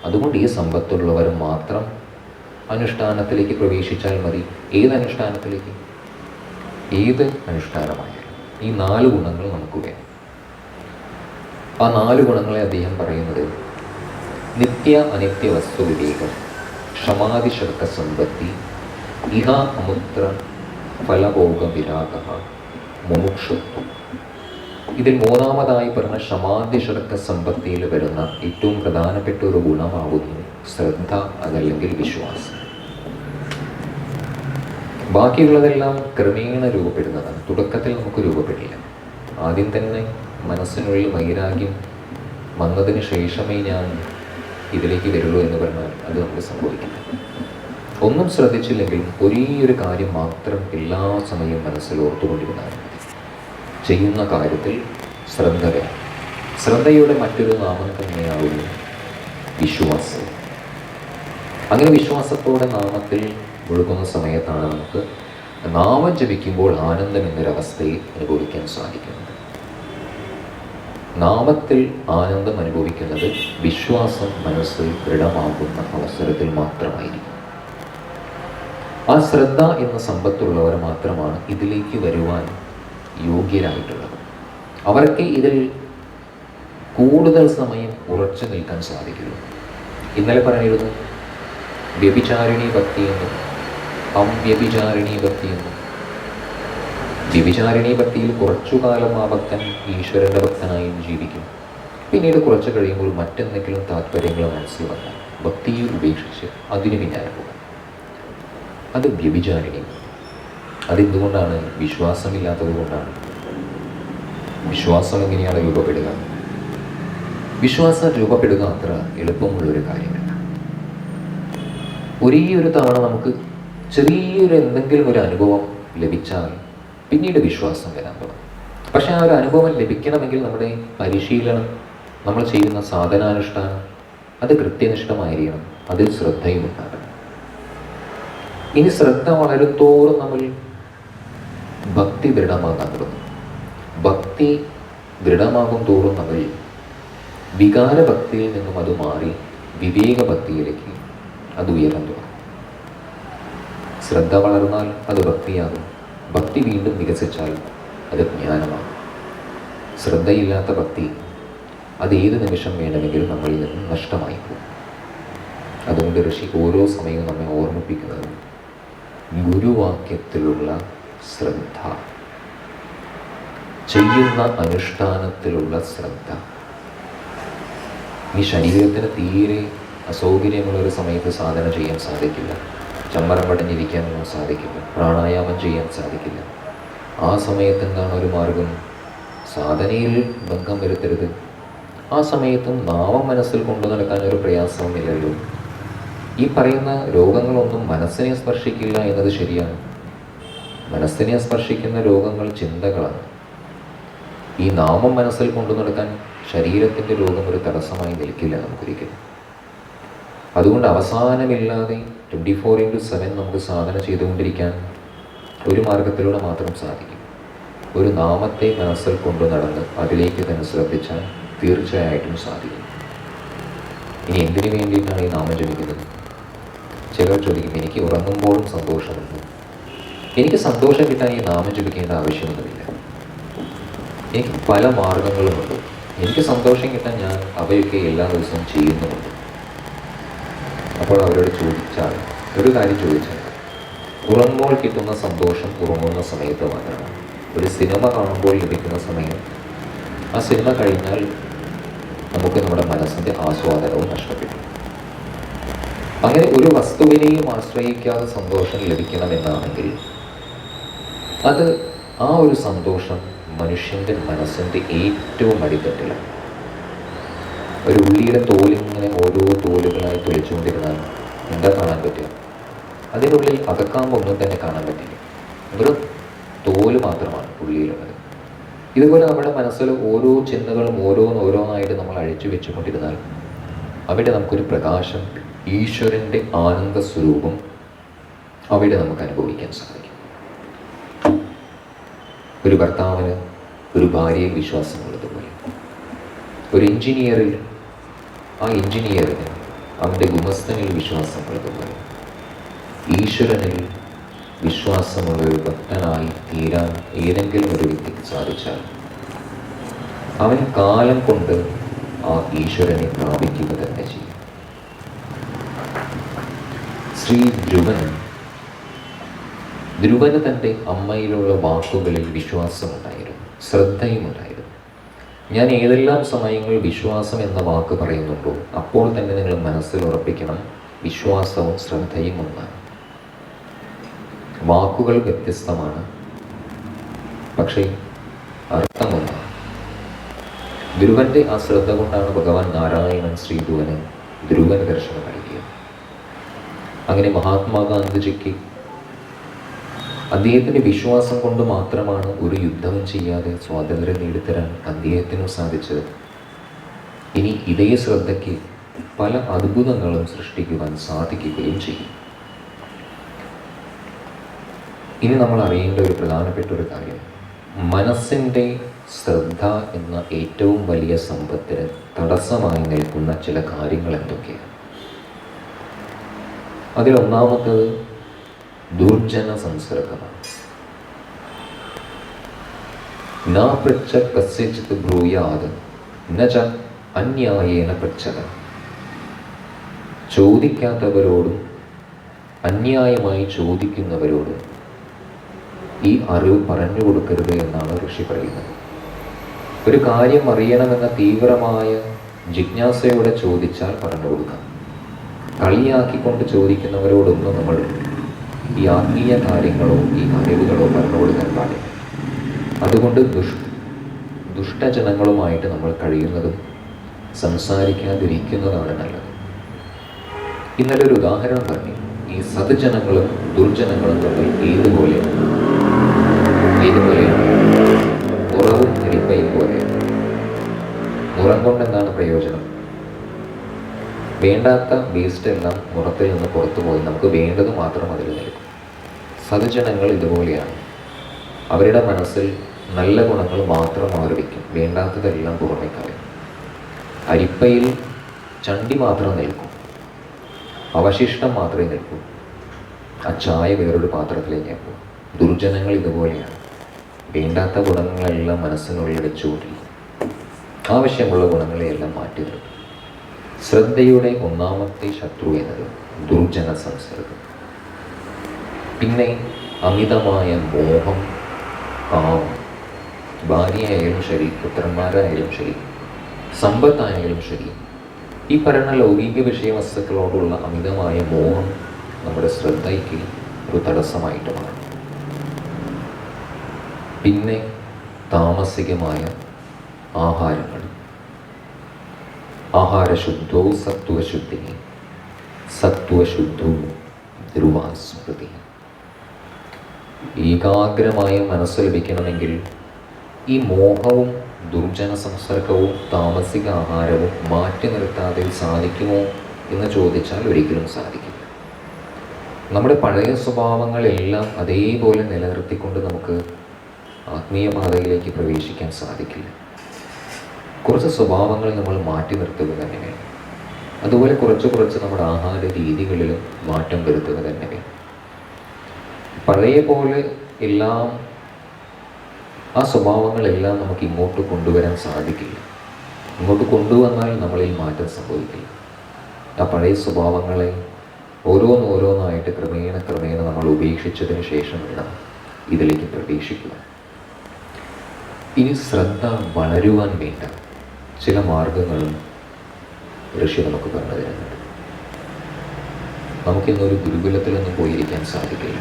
അതുകൊണ്ട് ഈ സമ്പത്തുള്ളവർ മാത്രം അനുഷ്ഠാനത്തിലേക്ക് പ്രവേശിച്ചാൽ മതി. ഏത് അനുഷ്ഠാനത്തിലേക്ക്? ഏത് അനുഷ്ഠാനമായാലും ഈ 4 ഗുണങ്ങൾ നമുക്ക് വേണം. ആ 4 ഗുണങ്ങളെ അദ്ദേഹം പറയുന്നത് നിത്യ അനിത്യ വസ്തു വിവേകം, ക്ഷമാതിശർക്ക സമ്പത്തി, ഇഹ അമുത്ര ഫലഭോഗ വിരാഗ, മുമുക്ഷുത്വം. ഇതിൽ 3ാമതായി പറഞ്ഞ ക്ഷമാതിശർക്ക സമ്പത്തിയിൽ വരുന്ന ഏറ്റവും പ്രധാനപ്പെട്ട ഒരു ഗുണമാകുന്നു ശ്രദ്ധ, അതല്ലെങ്കിൽ വിശ്വാസം. ബാക്കിയുള്ളതെല്ലാം ക്രമേണ രൂപപ്പെടുന്നതാണ്. തുടക്കത്തിൽ നമുക്ക് രൂപപ്പെടില്ല. ആദ്യം തന്നെ മനസ്സിനുള്ളിൽ വൈരാഗ്യം വന്നതിന് ശേഷമേ ഞാൻ ഇതിലേക്ക് വരുള്ളൂ എന്ന് പറഞ്ഞാൽ അത് നമുക്ക് സംഭവിക്കില്ല. ഒന്നും ശ്രദ്ധിച്ചില്ലെങ്കിലും ഒരേ ഒരു കാര്യം മാത്രം എല്ലാ സമയവും മനസ്സിൽ ഓർത്തുകൊണ്ടിരുന്നാൽ ചെയ്യുന്ന കാര്യത്തിൽ ശ്രദ്ധ വേണം. ശ്രദ്ധയുടെ മറ്റൊരു നാമം തന്നെയാവുന്നു വിശ്വാസം. അങ്ങനെ വിശ്വാസത്തോടെ നാമത്തിൽ ഒഴുകുന്ന സമയത്താണ് നമുക്ക് നാമം ജപിക്കുമ്പോൾ ആനന്ദം എന്നൊരവസ്ഥയെ അനുഭവിക്കാൻ സാധിക്കുന്നത്. നാമത്തിൽ ആനന്ദം അനുഭവിക്കുന്നത് വിശ്വാസം മനസ്സിൽ ദൃഢമാകുന്ന അവസരത്തിൽ മാത്രമായിരിക്കും. ആ ശ്രദ്ധ എന്ന സമ്പത്തുള്ളവർ മാത്രമാണ് ഇതിലേക്ക് വരുവാൻ യോഗ്യരായിട്ടുള്ളത്. അവർക്ക് ഇതിൽ കൂടുതൽ സമയം ഉറച്ചു നിൽക്കാൻ സാധിക്കുള്ളൂ. ഇന്നലെ പറഞ്ഞിരുന്നു വ്യഭിചാരിണി ഭക്തി എന്നും അവ്യഭിചാരിണി ഭക്തി എന്നും. വ്യഭിചാരിണി ഭക്തിയിൽ കുറച്ചു കാലം ആ ഭക്തൻ ഈശ്വരൻ്റെ ഭക്തനായും ജീവിക്കും. പിന്നീട് കുറച്ച് കഴിയുമ്പോൾ മറ്റെന്തെങ്കിലും താല്പര്യങ്ങൾ മനസ്സിൽ വന്നാൽ ഭക്തിയെ ഉപേക്ഷിച്ച് അതിന് പിന്നാലെ പോകും. അത് വ്യഭിചാരിണി. അതെന്തുകൊണ്ടാണ്? വിശ്വാസമില്ലാത്തത് കൊണ്ടാണ്. വിശ്വാസം എങ്ങനെയാണ് രൂപപ്പെടുക? വിശ്വാസം രൂപപ്പെടുക അത്ര എളുപ്പമുള്ളൊരു കാര്യമല്ല. ഒരേ ഒരു തവണ നമുക്ക് ചെറിയൊരു എന്തെങ്കിലും ഒരു അനുഭവം ലഭിച്ചാൽ പിന്നീട് വിശ്വാസം വരാൻ തുടങ്ങും. പക്ഷേ ആ ഒരു അനുഭവം ലഭിക്കണമെങ്കിൽ നമ്മുടെ പരിശീലനം, നമ്മൾ ചെയ്യുന്ന സാധനാനുഷ്ഠാനം അത് കൃത്യനിഷ്ഠമായിരിക്കണം. അതിൽ ശ്രദ്ധയും ഉണ്ടാകണം. ഇനി ശ്രദ്ധ വളരുത്തോറും നമ്മൾ ഭക്തി ദൃഢമാകാൻ തുടങ്ങും. ഭക്തി ദൃഢമാകും തോറും നമ്മൾ വികാരഭക്തിയിൽ നിന്നും അത് മാറി വിവേകഭക്തിയിലേക്ക് അത് ഉയരാൻ തുടങ്ങും. ശ്രദ്ധ വളർന്നാൽ അത് ഭക്തിയാകും. ഭക്തി വീണ്ടും വികസിച്ചാൽ അത് ജ്ഞാനമാകും. ശ്രദ്ധയില്ലാത്ത ഭക്തി അത് ഏത് നിമിഷം വേണമെങ്കിലും നമ്മളിൽ നിന്ന് നഷ്ടമായി പോകും. അതുകൊണ്ട് ഋഷി ഓരോ സമയവും നമ്മെ ഓർമ്മിപ്പിക്കുന്നത് ഗുരുവാക്യത്തിലുള്ള ശ്രദ്ധ, ചെയ്യുന്ന അനുഷ്ഠാനത്തിലുള്ള ശ്രദ്ധ. ഈ ശരീരത്തിന് തീരെ അസൗകര്യമുള്ളൊരു സമയത്ത് സാധന ചെയ്യാൻ സാധിക്കില്ല. ചമ്മരം പടഞ്ഞിരിക്കാനൊന്നും സാധിക്കില്ല. പ്രാണായാമം ചെയ്യാൻ സാധിക്കില്ല. ആ സമയത്ത് എന്താണ് ഒരു മാർഗം? സാധനയിൽ ഭംഗം വരുത്തരുത്. ആ സമയത്തും നാമം മനസ്സിൽ കൊണ്ടു നടക്കാൻ ഒരു പ്രയാസവുമില്ലല്ലോ. ഈ പറയുന്ന രോഗങ്ങളൊന്നും മനസ്സിനെ സ്പർശിക്കില്ല എന്നത് ശരിയാണ്. മനസ്സിനെ സ്പർശിക്കുന്ന രോഗങ്ങൾ ചിന്തകളാണ്. ഈ നാമം മനസ്സിൽ കൊണ്ടു നടക്കാൻ ശരീരത്തിൻ്റെ രോഗം ഒരു തടസ്സമായി നിൽക്കില്ല നമുക്കൊരിക്കലും. അതുകൊണ്ട് അവസാനമില്ലാതെ 24/7 നമുക്ക് സാധന ചെയ്തുകൊണ്ടിരിക്കാൻ ഒരു മാർഗത്തിലൂടെ മാത്രം സാധിക്കും. ഒരു നാമത്തെ മനസ്സിൽ കൊണ്ടു നടന്ന് അതിലേക്ക് തന്നെ ശ്രദ്ധിച്ചാൽ തീർച്ചയായിട്ടും സാധിക്കും. ഇനി എന്തിനു വേണ്ടിയിട്ടാണ് ഈ നാമം ജപിക്കുന്നത്? ചിലർ ചോദിക്കും, എനിക്ക് ഉറങ്ങുമ്പോഴും സന്തോഷമുണ്ട്. എനിക്ക് സന്തോഷം കിട്ടാൻ ഈ നാമം ജപിക്കേണ്ട ആവശ്യമൊന്നുമില്ല. എനിക്ക് പല മാർഗങ്ങളുമുണ്ട്. എനിക്ക് സന്തോഷം കിട്ടാൻ ഞാൻ അവയൊക്കെ എല്ലാ ദിവസവും ചെയ്യുന്നുമുണ്ട്. അപ്പോൾ അവരോട് ചോദിച്ചാൽ, ഒരു കാര്യം ചോദിച്ചാൽ, ഉറങ്ങുമ്പോൾ കിട്ടുന്ന സന്തോഷം ഉറങ്ങുന്ന സമയത്ത് മാത്രമാണ്. ഒരു സിനിമ കാണുമ്പോൾ ലഭിക്കുന്ന സമയം, ആ സിനിമ കഴിഞ്ഞാൽ നമുക്ക് നമ്മുടെ മനസ്സിൻ്റെ ആസ്വാദനവും നഷ്ടപ്പെട്ടു. അങ്ങനെ ഒരു വസ്തുവിനെയും ആശ്രയിക്കാതെ സന്തോഷം ലഭിക്കണമെന്നാണെങ്കിൽ അത് ആ ഒരു സന്തോഷം മനുഷ്യൻ്റെ മനസ്സിൻ്റെ ഏറ്റവും അടിത്തട്ടിലാണ്. ഒരു ഉള്ളിയുടെ തോലിങ്ങനെ ഓരോ തോലുകളായി തൊലിച്ചുകൊണ്ടിരുന്നാൽ എന്താ കാണാൻ പറ്റുക? അതിനുള്ളിൽ അകക്കാമ്പ് ഒന്നും തന്നെ കാണാൻ പറ്റില്ല. വെറും തോല് മാത്രമാണ് ഉള്ളിയിലുള്ളത്. ഇതുപോലെ നമ്മുടെ മനസ്സിൽ ഓരോ ചിന്തകളും ഓരോന്നായിട്ട് നമ്മൾ അഴിച്ചു വെച്ചുകൊണ്ടിരുന്നാൽ അവിടെ നമുക്കൊരു പ്രകാശം, ഈശ്വരൻ്റെ ആനന്ദ സ്വരൂപം അവിടെ നമുക്ക് അനുഭവിക്കാൻ സാധിക്കും. ഒരു ഭർത്താവിന് ഒരു ഭാര്യയിൽ വിശ്വാസമുള്ളതുപോലെ, ഒരു എഞ്ചിനീയറിൽ ആ എഞ്ചിനീയറിന് അവൻ്റെ ഗുമസ്തനിൽ വിശ്വാസമുള്ളതുപോലെ, ഈശ്വരനിൽ വിശ്വാസമുള്ള ഒരു ഭക്തനായി തീരാൻ ഏതെങ്കിലും ഒരു വ്യക്തിക്ക് സാധിച്ചാൽ അവൻ കാലം കൊണ്ട് ആ ഈശ്വരനെ പ്രാപിക്കുക തന്നെ ചെയ്യും. ശ്രീ ധ്രുവന് തൻ്റെ അമ്മയിലുള്ള വാക്കുകളിൽ വിശ്വാസമുണ്ടായിരുന്നു, ശ്രദ്ധയുമുണ്ടായിരുന്നു. ഞാൻ ഏതെല്ലാം സമയങ്ങളിൽ വിശ്വാസം എന്ന വാക്ക് പറയുന്നുണ്ടോ അപ്പോൾ തന്നെ നിങ്ങൾ മനസ്സിൽ ഉറപ്പിക്കണം, വിശ്വാസവും ശ്രദ്ധയും ഒന്നാണ്. വാക്കുകൾ വ്യത്യസ്തമാണ്, പക്ഷേ അർത്ഥമൊന്നാണ്. ധ്രുവൻ്റെ ആ ശ്രദ്ധ കൊണ്ടാണ് ഭഗവാൻ നാരായണൻ ശ്രീ ധ്രുവന് ദർശനം നൽകിയത്. അങ്ങനെ മഹാത്മാഗാന്ധിജിക്ക് അദ്ദേഹത്തിൻ്റെ വിശ്വാസം കൊണ്ട് മാത്രമാണ് ഒരു യുദ്ധവും ചെയ്യാതെ സ്വാതന്ത്ര്യം നേടിത്തരാൻ അദ്ദേഹത്തിനും സാധിച്ചത്. ഇനി ഇതേ ശ്രദ്ധയ്ക്ക് പല അത്ഭുതങ്ങളും സൃഷ്ടിക്കുവാൻ സാധിക്കുകയും ചെയ്യും. ഇനി നമ്മൾ അറിയേണ്ട ഒരു പ്രധാനപ്പെട്ട ഒരു കാര്യം, മനസ്സിൻ്റെ ശ്രദ്ധ എന്ന ഏറ്റവും വലിയ സമ്പത്തിന് തടസ്സമായി നിൽക്കുന്ന ചില കാര്യങ്ങൾ എന്തൊക്കെയാണ്? അതിലൊന്നാമത്തത് ദുർജന സംസർഗമാണ്. ന പൃച്ഛ കസ്യചിത് ബ്രൂയാത് ന ച അന്യായേന പൃച്ഛത. ചോദിക്കാത്തവരോടും അന്യായമായി ചോദിക്കുന്നവരോടും ഈ അറിവ് പറഞ്ഞു കൊടുക്കരുത് എന്നാണ് ഋഷി പറയുന്നത്. ഒരു കാര്യം അറിയണമെന്ന തീവ്രമായ ജിജ്ഞാസയോടെ ചോദിച്ചാൽ പറഞ്ഞു കൊടുക്കാം. കളിയാക്കിക്കൊണ്ട് ചോദിക്കുന്നവരോടൊന്നും നമ്മൾ ഈ ആത്മീയ കാര്യങ്ങളോ ഈ അറിവുകളോ പറഞ്ഞു കൊടുക്കാൻ പാടില്ല. അതുകൊണ്ട് ദുഷ്ടജനങ്ങളുമായിട്ട് നമ്മൾ കഴിയുന്നതും സംസാരിക്കാതിരിക്കുന്നതാണ് നല്ലത്. ഇന്നലെ ഒരു ഉദാഹരണം പറഞ്ഞു, ഈ സദ്ജനങ്ങളും ദുർജനങ്ങളും തമ്മിൽ ഏതുപോലെയാണ്? മുറവും എലിപ്പയും പോലെ. മുറം കൊണ്ടെന്താണ് പ്രയോജനം? വേണ്ടാത്ത വേസ്റ്റ് എല്ലാം മുറത്തിൽ നിന്ന് പുറത്തു പോയി നമുക്ക് വേണ്ടത് മാത്രം അതിൽ നിൽക്കും. സദ്ജനങ്ങൾ ഇതുപോലെയാണ്. അവരുടെ മനസ്സിൽ നല്ല ഗുണങ്ങൾ മാത്രം അവർ വയ്ക്കും, വേണ്ടാത്തതെല്ലാം പുറമേ കളയും. അരിപ്പയിൽ ചണ്ടി മാത്രം നിൽക്കും, അവശിഷ്ടം മാത്രമേ നിൽക്കൂ. ആ ചായ വേറൊരു പാത്രത്തിലേക്ക് പോകും. ദുർജനങ്ങൾ ഇതുപോലെയാണ്. വേണ്ടാത്ത ഗുണങ്ങളെല്ലാം മനസ്സിനുള്ളിൽ വെച്ചുകൊണ്ടിരിക്കും, ആവശ്യമുള്ള ഗുണങ്ങളെയെല്ലാം മാറ്റി നിർത്തും. ശ്രദ്ധയുടെ ഒന്നാമത്തെ ശത്രു എന്നത് ദുർജന സംസർഗം. പിന്നെ അമിതമായ മോഹം, കാമം. ഭാര്യയായാലും ശരി, പുത്രന്മാരായാലും ശരി, സമ്പത്തായാലും ശരി, ഈ പറയുന്ന ലൗകിക വിഷയവസ്തുക്കളോടുള്ള അമിതമായ മോഹം നമ്മുടെ ശ്രദ്ധയ്ക്ക് ഒരു തടസ്സമായിട്ട് മാറും. പിന്നെ താമസികമായ ആഹാരങ്ങൾ. ആഹാരശുദ്ധോ സത്വശുദ്ധി, സത്വശുദ്ധോ ധ്രുവാസ്മൃതി. ഏകാഗ്രമായ മനസ്സ് ലഭിക്കണമെങ്കിൽ ഈ മോഹവും ദുർജന സംസർഗവും താമസിക ആഹാരവും മാറ്റി നിർത്താതെ സാധിക്കുമോ എന്ന് ചോദിച്ചാൽ ഒരിക്കലും സാധിക്കില്ല. നമ്മുടെ പഴയ സ്വഭാവങ്ങളെല്ലാം അതേപോലെ നിലനിർത്തിക്കൊണ്ട് നമുക്ക് ആത്മീയ പാതയിലേക്ക് പ്രവേശിക്കാൻ സാധിക്കില്ല. കുറച്ച് സ്വഭാവങ്ങൾ നമ്മൾ മാറ്റി നിർത്തുക തന്നെ വേണം. അതുപോലെ കുറച്ച് നമ്മുടെ ആഹാര രീതികളിലും മാറ്റം വരുത്തുക തന്നെ വേണം. പഴയ പോലെ എല്ലാം ആ സ്വഭാവങ്ങളെല്ലാം നമുക്ക് ഇങ്ങോട്ട് കൊണ്ടുവരാൻ സാധിക്കില്ല. ഇങ്ങോട്ട് കൊണ്ടുവന്നാൽ നമ്മളിൽ മാറ്റം സംഭവിക്കില്ല. ആ പഴയ സ്വഭാവങ്ങളെ ഓരോന്നായിട്ട് ക്രമേണ നമ്മൾ ഉപേക്ഷിച്ചതിന് ശേഷം വേണം ഇതിലേക്ക് പ്രവേശിക്കുക. ഇനി ശ്രദ്ധ വളരുവാൻ വേണ്ട ചില മാർഗങ്ങളും ഋഷി നമുക്ക് പറഞ്ഞു തരുന്നുണ്ട്. നമുക്കിന്നൊരു ഗുരുകുലത്തിലൊന്നും പോയിരിക്കാൻ സാധിക്കില്ല.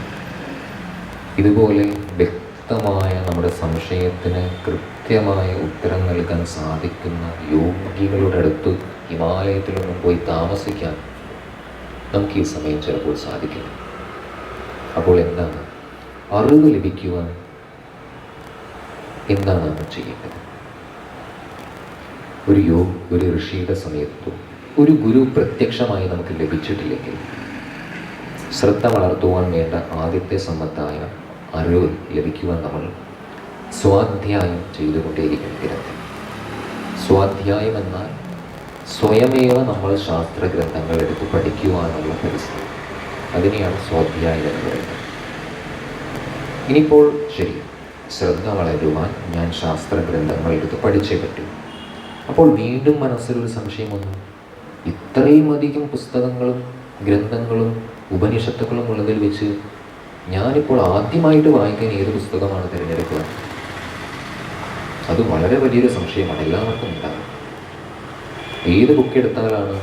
ഇതുപോലെ വ്യക്തമായ നമ്മുടെ സംശയത്തിന് കൃത്യമായ ഉത്തരം നൽകാൻ സാധിക്കുന്ന യോഗികളുടെ അടുത്ത് ഹിമാലയത്തിലൊന്നും പോയി താമസിക്കാൻ നമുക്ക് ഈ സമയം ചിലപ്പോൾ സാധിക്കില്ല. അപ്പോൾ എന്താണ് അറിവ് ലഭിക്കുവാൻ എന്താണ് നമ്മൾ ചെയ്യേണ്ടത്? ഒരു ഋഷിയുടെ സമയത്തും ഒരു ഗുരു പ്രത്യക്ഷമായി നമുക്ക് ലഭിച്ചിട്ടില്ലെങ്കിൽ ശ്രദ്ധ വളർത്തുവാൻ വേണ്ട ആദ്യത്തെ സമ്പത്തായ അറിവ് ലഭിക്കുവാൻ നമ്മൾ സ്വാധ്യായം ചെയ്തുകൊണ്ടേയിരിക്കും നിരന്തരം. സ്വാധ്യായം എന്നാൽ സ്വയമേവ നമ്മൾ ശാസ്ത്രഗ്രന്ഥങ്ങൾ എടുത്ത് പഠിക്കുവാനുള്ള പരിസ്ഥിതി. അതിനെയാണ് സ്വാധ്യായം എന്ന് പറയുന്നത്. ഇനിയിപ്പോൾ ശരി, ശ്രദ്ധ വളരുവാൻ ഞാൻ ശാസ്ത്രഗ്രന്ഥങ്ങൾ എടുത്ത് പഠിച്ചേ പറ്റൂ. അപ്പോൾ വീണ്ടും മനസ്സിലൊരു സംശയം വന്നു. ഇത്രയും അധികം പുസ്തകങ്ങളും ഗ്രന്ഥങ്ങളും ഉപനിഷത്തുക്കളും ഉള്ളതിൽ വെച്ച് ഞാനിപ്പോൾ ആദ്യമായിട്ട് വായിക്കാൻ ഏത് പുസ്തകമാണ് തിരഞ്ഞെടുക്കുക? അത് വളരെ വലിയൊരു സംശയമാണ്, എല്ലാവർക്കും ഉണ്ടാകും. ഏത് ബുക്ക് എടുത്താലാണ്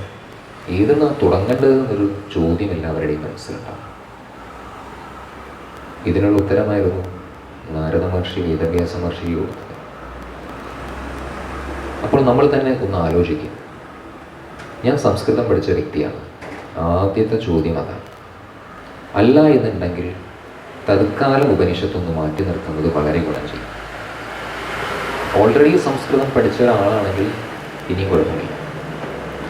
ഏതെന്നാ തുടങ്ങേണ്ടതെന്നൊരു ചോദ്യം എല്ലാവരുടെയും മനസ്സിലുണ്ടാകും. ഇതിനുള്ള ഉത്തരമായിരുന്നു നാരദ മഹർഷി വേദവ്യാസ മഹർഷി കൊടുത്തത്. അപ്പോൾ നമ്മൾ തന്നെ ഒന്ന് ആലോചിക്കും. ഞാൻ സംസ്കൃതം പഠിച്ച വ്യക്തിയാണ്. ആദ്യത്തെ ചോദ്യം അതാണ്. അല്ല എന്നുണ്ടെങ്കിൽ തത്കാലം ഉപനിഷത്തൊന്ന് മാറ്റി നിർത്തുന്നത് വളരെ ഗുണം ചെയ്യും. ഓൾറെഡി സംസ്കൃതം പഠിച്ച ഒരാളാണെങ്കിൽ ഇനിയും കുഴപ്പമില്ല.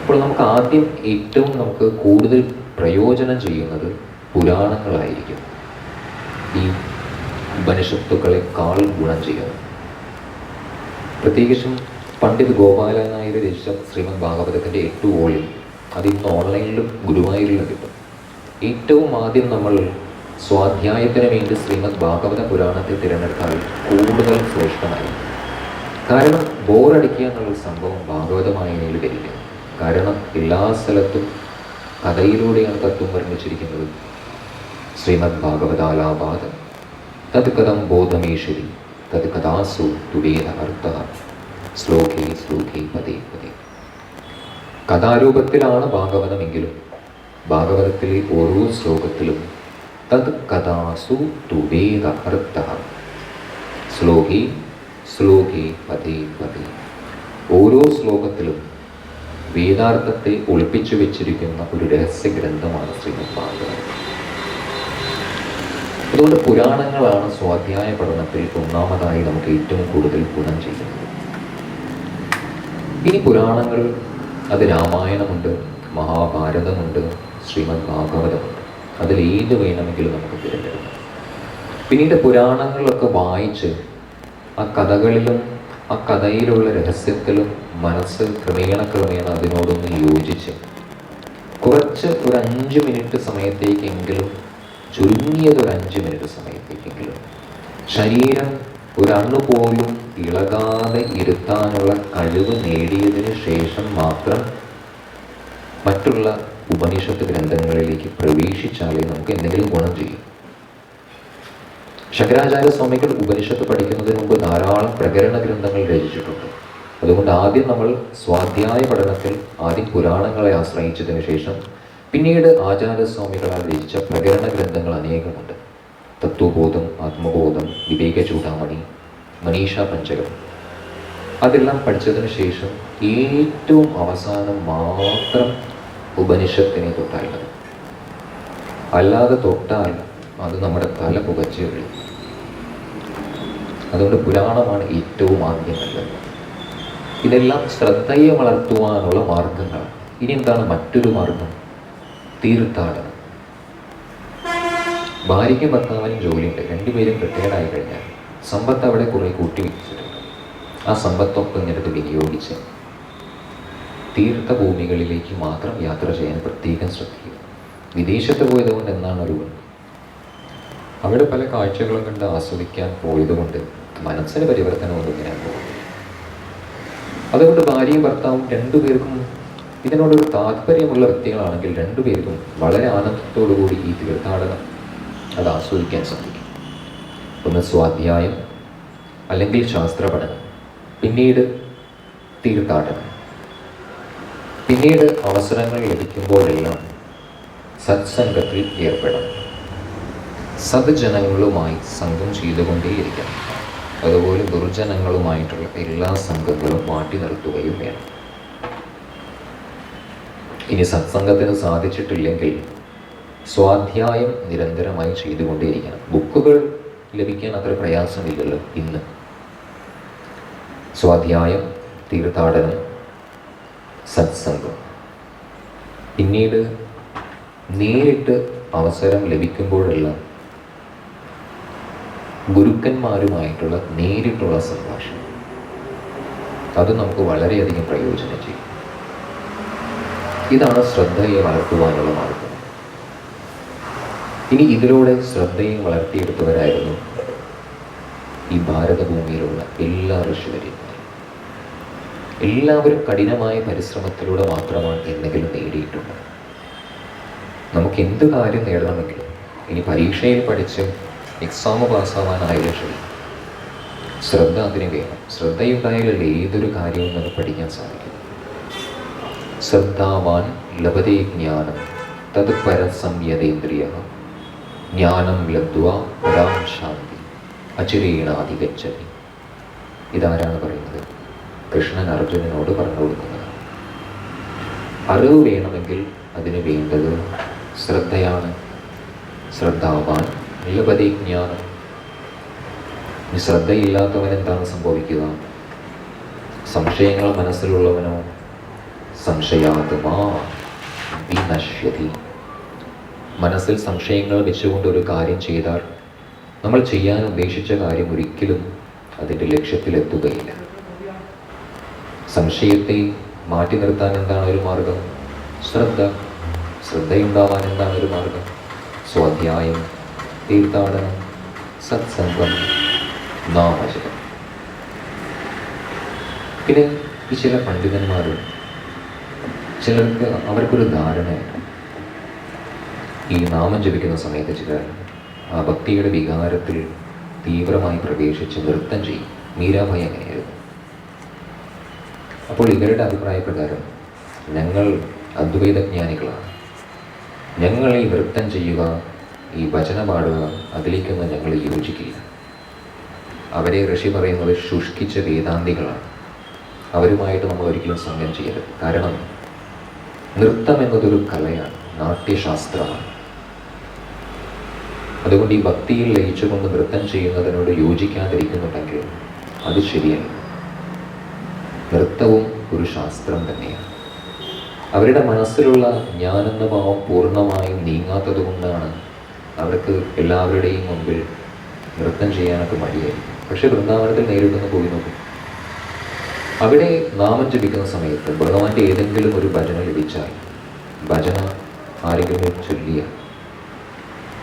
അപ്പോൾ നമുക്ക് ആദ്യം ഏറ്റവും നമുക്ക് കൂടുതൽ പ്രയോജനം ചെയ്യുന്നത് പുരാണങ്ങളായിരിക്കും. ഈ ഉപനിഷത്തുക്കളെക്കാൾ ഗുണം ചെയ്യുന്നു. പ്രത്യേകിച്ചും പണ്ഡിത് ഗോപാലൻ നായർ രചിച്ച ശ്രീമദ് ഭാഗവതത്തിൻ്റെ 8 വോളിയം അത് ഇന്ന് ഓൺലൈനിലും ഗുരുവായൂരിലും കിട്ടും. ഏറ്റവും ആദ്യം നമ്മൾ സ്വാധ്യായത്തിന് വേണ്ടി ശ്രീമദ് ഭാഗവത പുരാണത്തെ തിരഞ്ഞെടുത്താൽ കൂടുതൽ ശ്രേഷ്ഠമായി. കാരണം ബോറടിക്കുക എന്നുള്ള സംഭവം ഭാഗവതമായതിൽ വരില്ല. കാരണം എല്ലാ സ്ഥലത്തും കഥയിലൂടെയാണ് തത്വം വർണ്ണിച്ചിരിക്കുന്നത്. ശ്രീമദ് ഭാഗവതാലാപാദ തത് കഥം ബോധമേശ്വരി തത് കഥാസു തുവേദ അർത്ഥ ശ്ലോകേ ശ്ലോകേ പദേ പദേ. കഥാരൂപത്തിലാണ് ഭാഗവതമെങ്കിലും ഭാഗവതത്തിലെ ഓരോ ശ്ലോകത്തിലും തത് കഥാസു തുവേദ അർത്ഥ ശ്ലോകേ ശ്ലോകേ പദേ പദേ. ഓരോ ശ്ലോകത്തിലും വേദാർത്ഥത്തെ ഒളിപ്പിച്ചു വെച്ചിരിക്കുന്ന ഒരു രഹസ്യ ഗ്രന്ഥമാണ് ശ്രീമദ് ഭാഗവതം. അതുകൊണ്ട് പുരാണങ്ങളാണ് സ്വാധ്യായ പഠനത്തിൽ ഒന്നാമതായി നമുക്ക് ഏറ്റവും കൂടുതൽ ഗുണം ചെയ്യുന്നത്. ഇനി പുരാണങ്ങൾ അത് രാമായണമുണ്ട്, മഹാഭാരതമുണ്ട്, ശ്രീമദ് ഭാഗവതമുണ്ട്. അതിലേത് വേണമെങ്കിലും നമുക്ക് തിരഞ്ഞെടുക്കാം. പിന്നീട് പുരാണങ്ങളൊക്കെ വായിച്ച് ആ കഥകളിലും ആ കഥയിലുള്ള രഹസ്യത്തിലും മനസ്സ് ക്രമേണ അതിനോടൊന്ന് യോജിച്ച് കുറച്ച് ഒരു 5 മിനിറ്റ് സമയത്തേക്കെങ്കിലും, ചുരുങ്ങിയത് ഒരു 5 മിനിറ്റ് സമയത്തേക്കെങ്കിലും ശരീരം ഒരണ്ണുപോലും ഇളകാതെ ഇരുത്താനുള്ള കഴിവ് നേടിയതിന് ശേഷം മാത്രം മറ്റുള്ള ഉപനിഷത്ത് ഗ്രന്ഥങ്ങളിലേക്ക് പ്രവേശിച്ചാലേ നമുക്ക് എന്തെങ്കിലും ഗുണം ചെയ്യും. ശങ്കരാചാര്യ സ്വാമികൾ ഉപനിഷത്ത് പഠിക്കുന്നതിന് മുമ്പ് ധാരാളം പ്രകരണ ഗ്രന്ഥങ്ങൾ രചിച്ചിട്ടുണ്ട്. അതുകൊണ്ട് ആദ്യം നമ്മൾ സ്വാധ്യായ പഠനത്തിൽ ആദ്യം പുരാണങ്ങളെ ആശ്രയിച്ചതിന് ശേഷം പിന്നീട് ആചാര്യസ്വാമികളാൽ രചിച്ച പ്രകരണ ഗ്രന്ഥങ്ങൾ അനേകമുണ്ട്. തത്വബോധം, ആത്മബോധം, വിവേക ചൂടാമണി, മനീഷ പഞ്ചകം, അതെല്ലാം പഠിച്ചതിന് ശേഷം ഏറ്റവും അവസാനം മാത്രം ഉപനിഷത്തിനെ തൊട്ടാൽ മതി. അല്ലാതെ തൊട്ടാൽ അത് നമ്മുടെ തല പുകച്ചേ ഉള്ളൂ. അതുകൊണ്ട് പുരാണമാണ് ഏറ്റവും ആദ്യം നല്ലത്. ഇതെല്ലാം ശ്രദ്ധയെ വളർത്തുവാനുള്ള മാർഗങ്ങളാണ്. ഇനി എന്താണ് മറ്റൊരു മാർഗം? തീർത്ഥാടനം. ഭാര്യയ്ക്കും ഭർത്താവിനും ജോലിയുണ്ട്, രണ്ടുപേരും റിട്ടയർഡ് ആയി കഴിഞ്ഞാൽ സമ്പത്ത് അവിടെ കുറേ കൂട്ടി വെച്ചിട്ടുണ്ട്. ആ സമ്പത്തൊക്കെ ഇങ്ങനത്തെ വിനിയോഗിച്ച് തീർത്ഥഭൂമികളിലേക്ക് മാത്രം യാത്ര ചെയ്യാൻ പ്രത്യേകം ശ്രദ്ധിക്കുക. വിദേശത്ത് പോയതുകൊണ്ട് എന്താണ് ഒരു അവിടെ പല കാഴ്ചകളും കണ്ട് ആസ്വദിക്കാൻ പോയതുകൊണ്ട് മനസ്സിന് പരിവർത്തനമൊന്നും ഇങ്ങനെ പോകുന്നു. അതുകൊണ്ട് ഭാര്യയും ഭർത്താവും രണ്ടുപേർക്കും ഇതിനോടൊരു താല്പര്യമുള്ള വ്യക്തികളാണെങ്കിൽ രണ്ടുപേർക്കും വളരെ ആനന്ദത്തോടുകൂടി ഈ തീർത്ഥാടനം അത് ആസ്വദിക്കാൻ സാധിക്കും. ഒന്ന് സ്വാധ്യായം, അല്ലെങ്കിൽ ശാസ്ത്രപഠനം, പിന്നീട് തീർത്ഥാടനം. പിന്നീട് അവസരങ്ങൾ ലഭിക്കുമ്പോഴെല്ലാം സത്സംഗത്തിൽ ഏർപ്പെടണം. സദ്ജനങ്ങളുമായി സംഘം ചെയ്തുകൊണ്ടേയിരിക്കണം. അതുപോലെ ദുർജനങ്ങളുമായിട്ടുള്ള എല്ലാ സംഘങ്ങളും മാറ്റി നിർത്തുകയും വേണം. ഇനി സത്സംഗത്തിന് സാധിച്ചിട്ടില്ലെങ്കിൽ സ്വാധ്യായം നിരന്തരമായി ചെയ്തുകൊണ്ടേയിരിക്കണം. ബുക്കുകൾ ലഭിക്കാൻ അത്ര പ്രയാസമില്ലല്ലോ ഇന്ന്. സ്വാധ്യായം, തീർത്ഥാടനം, സത്സംഗം. പിന്നീട് നേരിട്ട് അവസരം ലഭിക്കുമ്പോഴെല്ലാം ഗുരുക്കന്മാരുമായിട്ടുള്ള നേരിട്ടുള്ള സംഭാഷണം, അത് നമുക്ക് വളരെയധികം പ്രയോജനം ചെയ്യും. ഇതാണ് ശ്രദ്ധയെ വളർത്തുവാനുള്ള മാർഗം. ഇനി ഇതിലൂടെ ശ്രദ്ധയെ വളർത്തിയെടുത്തവരായിരുന്നു ഈ ഭാരതഭൂമിയിലുള്ള എല്ലാ ഋഷിവര്യന്മാരും. എല്ലാവരും കഠിനമായ പരിശ്രമത്തിലൂടെ മാത്രമാണ് എന്തെങ്കിലും നേടിയിട്ടുള്ളത്. നമുക്ക് എന്ത് കാര്യം നേടണമെങ്കിലും ഇനി പരീക്ഷയിൽ പഠിച്ച് എക്സാം പാസ്സാവാനായാലും ശരി, ശ്രദ്ധ അതിന് വേണം. ശ്രദ്ധയുണ്ടായാലല്ലേ ഏതൊരു കാര്യവും നമുക്ക് പഠിക്കാൻ സാധിക്കും. ശ്രദ്ധാവാൻ ലഭതേ ജ്ഞാനം തത് പരസംയതേന്ദ്രിയ ജ്ഞാനം ലബ്ധ്വാ പരാം ശാന്തി അചിരേണാധിഗച്ഛതി. ഇതാരാണ് പറയുന്നത്? കൃഷ്ണൻ അർജുനനോട് പറഞ്ഞു കൊടുക്കുന്നത്. അറിവ് വേണമെങ്കിൽ അതിന് വേണ്ടത് ശ്രദ്ധയാണ്. ശ്രദ്ധാവാൻ ലഭതേ ജ്ഞാനം. ഇനി ശ്രദ്ധയില്ലാത്തവൻ എന്താണ് സംഭവിക്കുക? സംശയങ്ങൾ മനസ്സിലുള്ളവനോ സംശയാത്മാ വിനശ്യതി. മനസ്സിൽ സംശയങ്ങൾ വെച്ചുകൊണ്ട് ഒരു കാര്യം ചെയ്താൽ നമ്മൾ ചെയ്യാൻ ഉദ്ദേശിച്ച കാര്യം ഒരിക്കലും അതിൻ്റെ ലക്ഷ്യത്തിലെത്തുകയില്ല. സംശയത്തെ മാറ്റി നിർത്താൻ എന്താണ് ഒരു മാർഗം? ശ്രദ്ധ. ശ്രദ്ധയുണ്ടാവാൻ എന്താണ് ഒരു മാർഗം? സ്വാധ്യായം, തീർത്ഥാടനം, സത്സംഗം, നാമജപം. പിന്നെ ഈ ചില പണ്ഡിതന്മാരും ചിലർക്ക് അവർക്കൊരു ധാരണയുണ്ട്. ഈ നാമം ജപിക്കുന്ന സമയത്ത് ചിലർ ആ ഭക്തിയുടെ വികാരത്തിൽ തീവ്രമായി പ്രവേശിച്ച് നൃത്തം ചെയ്യും. മീരാഭായി അങ്ങനെയായിരുന്നു. അപ്പോൾ ഇവരുടെ അഭിപ്രായപ്രകാരം ഞങ്ങൾ അദ്വൈതജ്ഞാനികളാണ്, ഞങ്ങൾ ഈ നൃത്തം ചെയ്യുക, ഈ ഭജന പാടുക, അതിലേക്കൊന്നും ഞങ്ങൾ യോജിക്കില്ല. അവരെ ഋഷി പറയുന്നത് ശുഷ്കിച്ച വേദാന്തികളാണ്. അവരുമായിട്ട് നമ്മൾ ഒരിക്കലും സംഘം ചെയ്യരുത്. കാരണം നൃത്തം എന്നതൊരു കലയാണ്, നാട്യശാസ്ത്രമാണ്. അതുകൊണ്ട് ഈ ഭക്തിയിൽ ലയിച്ചുകൊണ്ട് നൃത്തം ചെയ്യുന്നതിനോട് യോജിക്കാതിരിക്കുന്നുണ്ടെങ്കിൽ അത് ശരിയല്ല. നൃത്തവും ഒരു ശാസ്ത്രം തന്നെയാണ്. അവരുടെ മനസ്സിലുള്ള ഞാനെന്ന ഭാവം പൂർണ്ണമായും നീങ്ങാത്തത് കൊണ്ടാണ് അവർക്ക് എല്ലാവരുടെയും മുമ്പിൽ നൃത്തം ചെയ്യാനൊക്കെ മടിയായിരിക്കും. പക്ഷെ വൃന്ദാവനത്തിൽ നേരിട്ടൊന്ന് പോയി നോക്കും. അവിടെ നാമം ജപിക്കുന്ന സമയത്ത് ഭഗവാന്റെ ഏതെങ്കിലും ഒരു ഭജന ലഭിച്ചാൽ, ഭജന ആരെങ്കിലും ചൊല്ലിയ,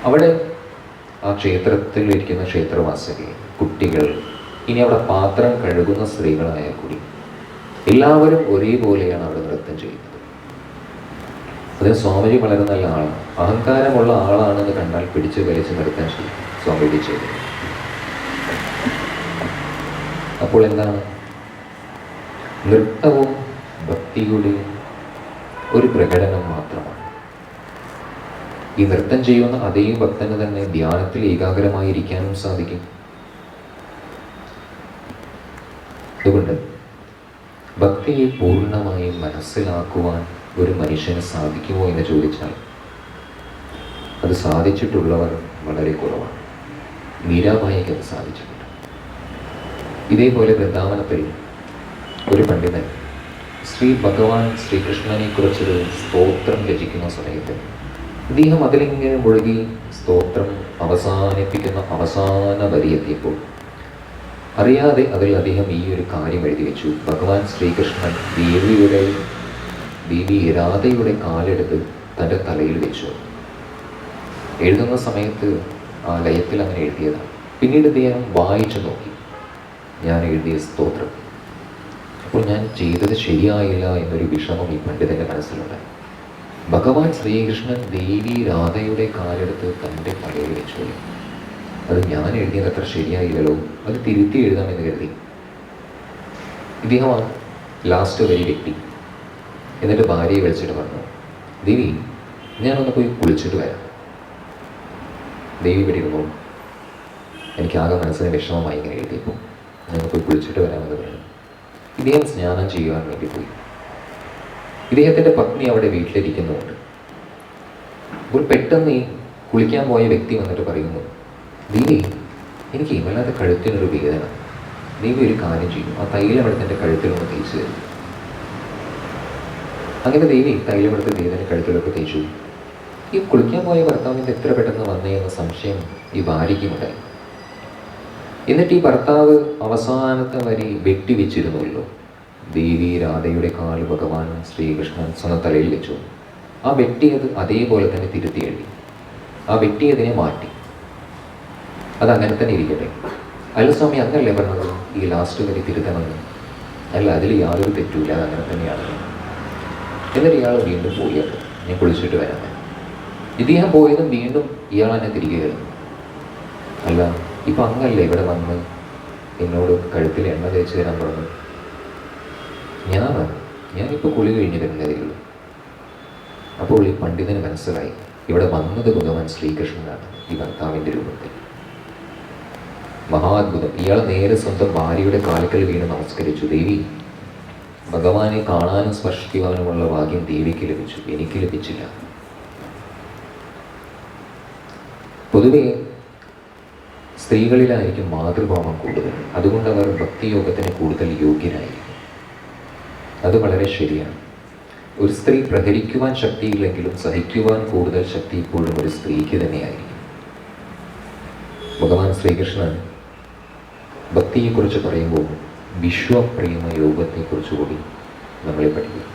അവിടെ ആ ക്ഷേത്രത്തിൽ ഇരിക്കുന്ന ക്ഷേത്രവാസികൾ, കുട്ടികൾ, ഇനി അവിടെ പാത്രം കഴുകുന്ന സ്ത്രീകളായാൽ കൂടി എല്ലാവരും ഒരേപോലെയാണ് അവിടെ നൃത്തം ചെയ്യുന്നത്. അതിന് സ്വാമിജി വളരെ നല്ല ആളാണ്. അഹങ്കാരമുള്ള ആളാണെന്ന് കണ്ടാൽ പിടിച്ച് വലിച്ച് നൃത്തം ചെയ്യും സ്വാമിജി ചെയ്തത്. അപ്പോൾ എന്താണ്? നൃത്തവും ഭക്തിയുടെ ഒരു പ്രകടനം മാത്രമാണ്. ഈ നൃത്തം ചെയ്യുന്ന അതേ ഭക്തന് തന്നെ ധ്യാനത്തിൽ ഏകാഗ്രമായിരിക്കാനും സാധിക്കും. അതുകൊണ്ട് ഭക്തിയെ പൂർണ്ണമായും മനസ്സിലാക്കുവാൻ ഒരു മനുഷ്യന് സാധിക്കുമോ എന്ന് ചോദിച്ചാൽ അത് സാധിച്ചിട്ടുള്ളവർ വളരെ കുറവാണ്. മീരാബായിക്ക് അത് സാധിച്ചിട്ടുണ്ട്. ഇതേപോലെ വൃന്ദാവനത്തിൽ ഒരു പണ്ഡിതൻ ഭഗവാൻ ശ്രീകൃഷ്ണനെ കുറിച്ചൊരു സ്തോത്രം രചിക്കുന്ന സമയത്ത് അദ്ദേഹം അതിലിങ്ങനെ മുഴുകി സ്തോത്രം അവസാനിപ്പിക്കുന്ന അവസാന വരി എത്തിയപ്പോൾ അറിയാതെ അതിൽ അദ്ദേഹം ഈ ഒരു കാര്യം എഴുതി വെച്ചു. ഭഗവാൻ ശ്രീകൃഷ്ണൻ ദേവി രാധയുടെ കാലെടുത്ത് തൻ്റെ തലയിൽ വെച്ചു. എഴുതുന്ന സമയത്ത് ആ ലയത്തിൽ അങ്ങനെ എഴുതിയതാണ്. പിന്നീട് അദ്ദേഹം വായിച്ചു നോക്കി ഞാൻ എഴുതിയ സ്തോത്രം. അപ്പോൾ ഞാൻ ചെയ്തത് ശരിയായില്ല എന്നൊരു വിഷമം ഈ പണ്ഡിതൻ്റെ മനസ്സിലുണ്ടായി. ഭഗവാൻ ശ്രീകൃഷ്ണൻ ദേവി രാധയുടെ കാലെടുത്ത് തൻ്റെ തലയിൽ വെച്ചു. അത് ഞാൻ എഴുതിയത് അത്ര ശരിയായില്ലല്ലോ, അത് തിരുത്തി എഴുതാമെന്ന് കരുതി. ഇദ്ദേഹമാണ് ലാസ്റ്റ് വരി വെട്ടി. എന്നിട്ട് ഭാര്യയെ വിളിച്ചിട്ട് പറഞ്ഞു, ദേവി ഞാനൊന്ന് പോയി കുളിച്ചിട്ട് വരാം. ദേവി പെട്ടിരുന്നു. എനിക്കാകെ മനസ്സിന് വിഷമമായി ഇങ്ങനെ എഴുതിയപ്പോൾ ഞാൻ പോയി കുളിച്ചിട്ട് വരാമെന്ന് പറഞ്ഞു. ഇദ്ദേഹം സ്നാനം ചെയ്യുവാൻ വേണ്ടി പോയി. ഇദ്ദേഹത്തിൻ്റെ പത്നി അവിടെ വീട്ടിലിരിക്കുന്നുമുണ്ട്. അപ്പോൾ പെട്ടെന്ന് ഈ കുളിക്കാൻ പോയ വ്യക്തി വന്നിട്ട് പറയുന്നു, ദേവി എനിക്ക് വല്ലാതെ കഴുത്തിനൊരു വേദന, ദേവി ഒരു കാര്യം ചെയ്യും, ആ തൈലമെടുത്ത് എൻ്റെ കഴുത്തിലൊന്ന് തേച്ച് തരും. അങ്ങനെ ദേവി തൈലമെടുത്ത് ദേവൻ്റെ കഴുത്തിലൊക്കെ തേച്ചു. ഈ കുളിക്കാൻ പോയ ഭർത്താവിൻ്റെ എത്ര പെട്ടെന്ന് വന്നേ എന്ന സംശയം ഈ ഭാര്യയ്ക്കുമുണ്ടായി. എന്നിട്ട് ഈ ഭർത്താവ് അവസാനത്തെ വരി വെട്ടിവെച്ചിരുന്നുവല്ലോ, ദേവി രാധയുടെ കാൽ ഭഗവാൻ ശ്രീകൃഷ്ണൻ സ്വന്തം തലയിൽ വെച്ചു. ആ വെട്ടിയത് അതേപോലെ തന്നെ തിരുത്തി എഴുതി. ആ വെട്ടിയതിനെ മാറ്റി. അതങ്ങനെ തന്നെ ഇരിക്കട്ടെ. അല്ല സ്വാമി, അങ്ങനല്ലേ പറഞ്ഞത് ഈ ലാസ്റ്റ് വരി തിരുത്തണമെന്ന്? അല്ല, അതിൽ യാതൊരു തെറ്റുമില്ല, അതങ്ങനെ തന്നെയാണ്. എന്നിട്ട് ഇയാൾ വീണ്ടും പോയി. ഞാൻ കുളിച്ചിട്ട് വരാൻ. ഇദ്ദേഹം പോയതും വീണ്ടും ഇയാൾ എന്നെ തിരികെ വരുന്നു. അല്ല, ഇപ്പം അങ്ങല്ലേ ഇവിടെ വന്ന് എന്നോട് കഴുത്തിൽ എണ്ണ തേച്ച് തരാൻ പറഞ്ഞു? ഞാനിപ്പോൾ കുളി കഴിഞ്ഞ് വരുന്നതേ ഉള്ളൂ. അപ്പോൾ ഈ പണ്ഡിതന് മനസ്സിലായി, ഇവിടെ വന്നത് ഭഗവാൻ ശ്രീകൃഷ്ണനാണ് ഈ ഭർത്താവിൻ്റെ രൂപത്തിൽ. മഹാത്ഭുതം. ഇയാൾ നേരെ സ്വന്തം ഭാര്യയുടെ കാൽക്കൽ വീണ് നമസ്കരിച്ചു. ദേവി, ഭഗവാനെ കാണാനും സ്പർശിക്കുവാനുമുള്ള ഭാഗ്യം ദേവിക്ക് ലഭിച്ചു, എനിക്ക് ലഭിച്ചില്ല. പൊതുവെ സ്ത്രീകളിലായിരിക്കും മാതൃഭാവം കൂടുതൽ. അതുകൊണ്ട് അവർ ഭക്തിയോഗത്തിന് കൂടുതൽ യോഗ്യരായിരിക്കും. അത് വളരെ ശരിയാണ്. ഒരു സ്ത്രീ പ്രഹരിക്കുവാൻ ശക്തിയില്ലെങ്കിലും സഹിക്കുവാൻ കൂടുതൽ ശക്തി ഇപ്പോഴും ഒരു സ്ത്രീക്ക് തന്നെയായിരിക്കും. ഭഗവാൻ ശ്രീകൃഷ്ണൻ ഭക്തിയെക്കുറിച്ച് പറയുമ്പോൾ വിശ്വപ്രേമ യോഗത്തെക്കുറിച്ച് കൂടി നമ്മളെ പഠിക്കും.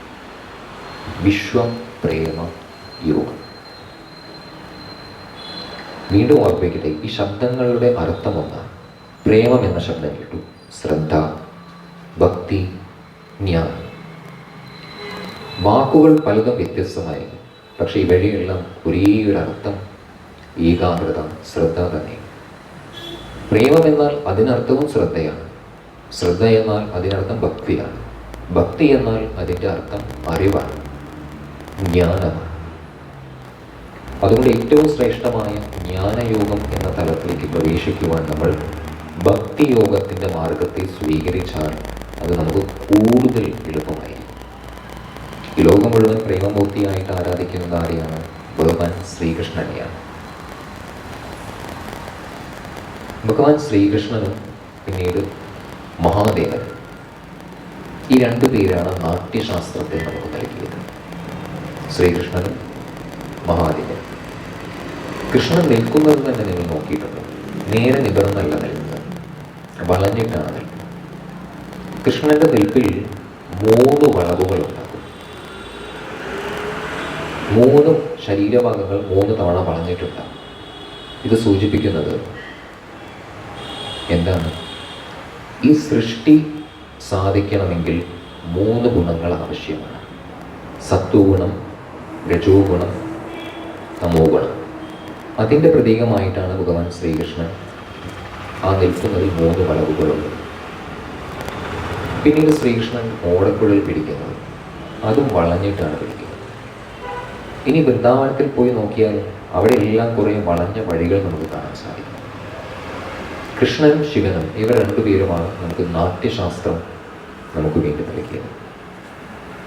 വിശ്വപ്രേമ യോഗം. വീണ്ടും ഓർപ്പിക്കട്ടെ, ഈ ശബ്ദങ്ങളുടെ അർത്ഥം ഒന്നാണ്. പ്രേമം എന്ന ശബ്ദം കേട്ടു, ശ്രദ്ധ, ഭക്തി, ജ്ഞാനം. വാക്കുകൾ പലതും വ്യത്യസ്തമായിരിക്കും, പക്ഷെ ഇവയെല്ലാം ഒരേ ഒരു അർത്ഥം, ഏകാഗ്രത, ശ്രദ്ധ തന്നെ. പ്രേമം എന്നാൽ അതിനർത്ഥവും ശ്രദ്ധയാണ്. ശ്രദ്ധ എന്നാൽ അതിനർത്ഥം ഭക്തിയാണ്. ഭക്തി എന്നാൽ അതിൻ്റെ അർത്ഥം അറിവാണ്, ജ്ഞാനമാണ്. അതുകൊണ്ട് ഏറ്റവും ശ്രേഷ്ഠമായ ജ്ഞാനയോഗം എന്ന തലത്തിലേക്ക് പ്രവേശിക്കുവാൻ നമ്മൾ ഭക്തിയോഗത്തിൻ്റെ മാർഗത്തെ സ്വീകരിച്ചാൽ അത് നമുക്ക് കൂടുതൽ എളുപ്പമായിരിക്കും. ഈ ലോകം മുഴുവൻ പ്രേമമൂർത്തിയായിട്ട് ആരാധിക്കുന്നത് ആരെയാണ്? ഭഗവാൻ ശ്രീകൃഷ്ണനെയാണ്. ഭഗവാൻ ശ്രീകൃഷ്ണനും പിന്നീട് മഹാദേവൻ, ഈ രണ്ടു പേരാണ് നാട്യശാസ്ത്രത്തെ നമുക്ക് നൽകിയത്. ശ്രീകൃഷ്ണനും മഹാദേവൻ. കൃഷ്ണൻ നിൽക്കുന്നത് തന്നെ നിങ്ങൾ നോക്കിയിട്ടുണ്ട്. നേരെ നിവർന്നല്ല നിൽക്കുന്നത്, വളഞ്ഞിട്ടാണ് നിൽക്കുന്നത്. കൃഷ്ണന്റെ നിൽപ്പിൽ 3 വളവുകൾ ഉണ്ടാകും. 3 ശരീരഭാഗങ്ങൾ 3 തവണ വളഞ്ഞിട്ടുണ്ടാകും. ഇത് സൂചിപ്പിക്കുന്നത് എന്താണ്? ഈ സൃഷ്ടി സാധിക്കണമെങ്കിൽ 3 ഗുണങ്ങൾ ആവശ്യമാണ്. സത്വഗുണം, രജോ ഗുണം, തമോ ഗുണം. അതിൻ്റെ പ്രതീകമായിട്ടാണ് ഭഗവാൻ ശ്രീകൃഷ്ണൻ ആ നിൽക്കുന്നതിൽ 3 വളവുകളുള്ളത്. പിന്നീട് ശ്രീകൃഷ്ണൻ ഓടക്കുഴൽ പിടിക്കുന്നത്, അതും വളഞ്ഞിട്ടാണ് പിടിക്കുന്നത്. ഇനി വൃന്ദാവനത്തിൽ പോയി നോക്കിയാൽ അവിടെ എല്ലാം കുറേ വളഞ്ഞ വഴികൾ നമുക്ക് കാണാൻ സാധിക്കും. കൃഷ്ണനും ശിവനും ഇവർ 2 പേരുമാണ് നമുക്ക് നാട്യശാസ്ത്രം നമുക്ക് വേണ്ടി നൽകിയത്.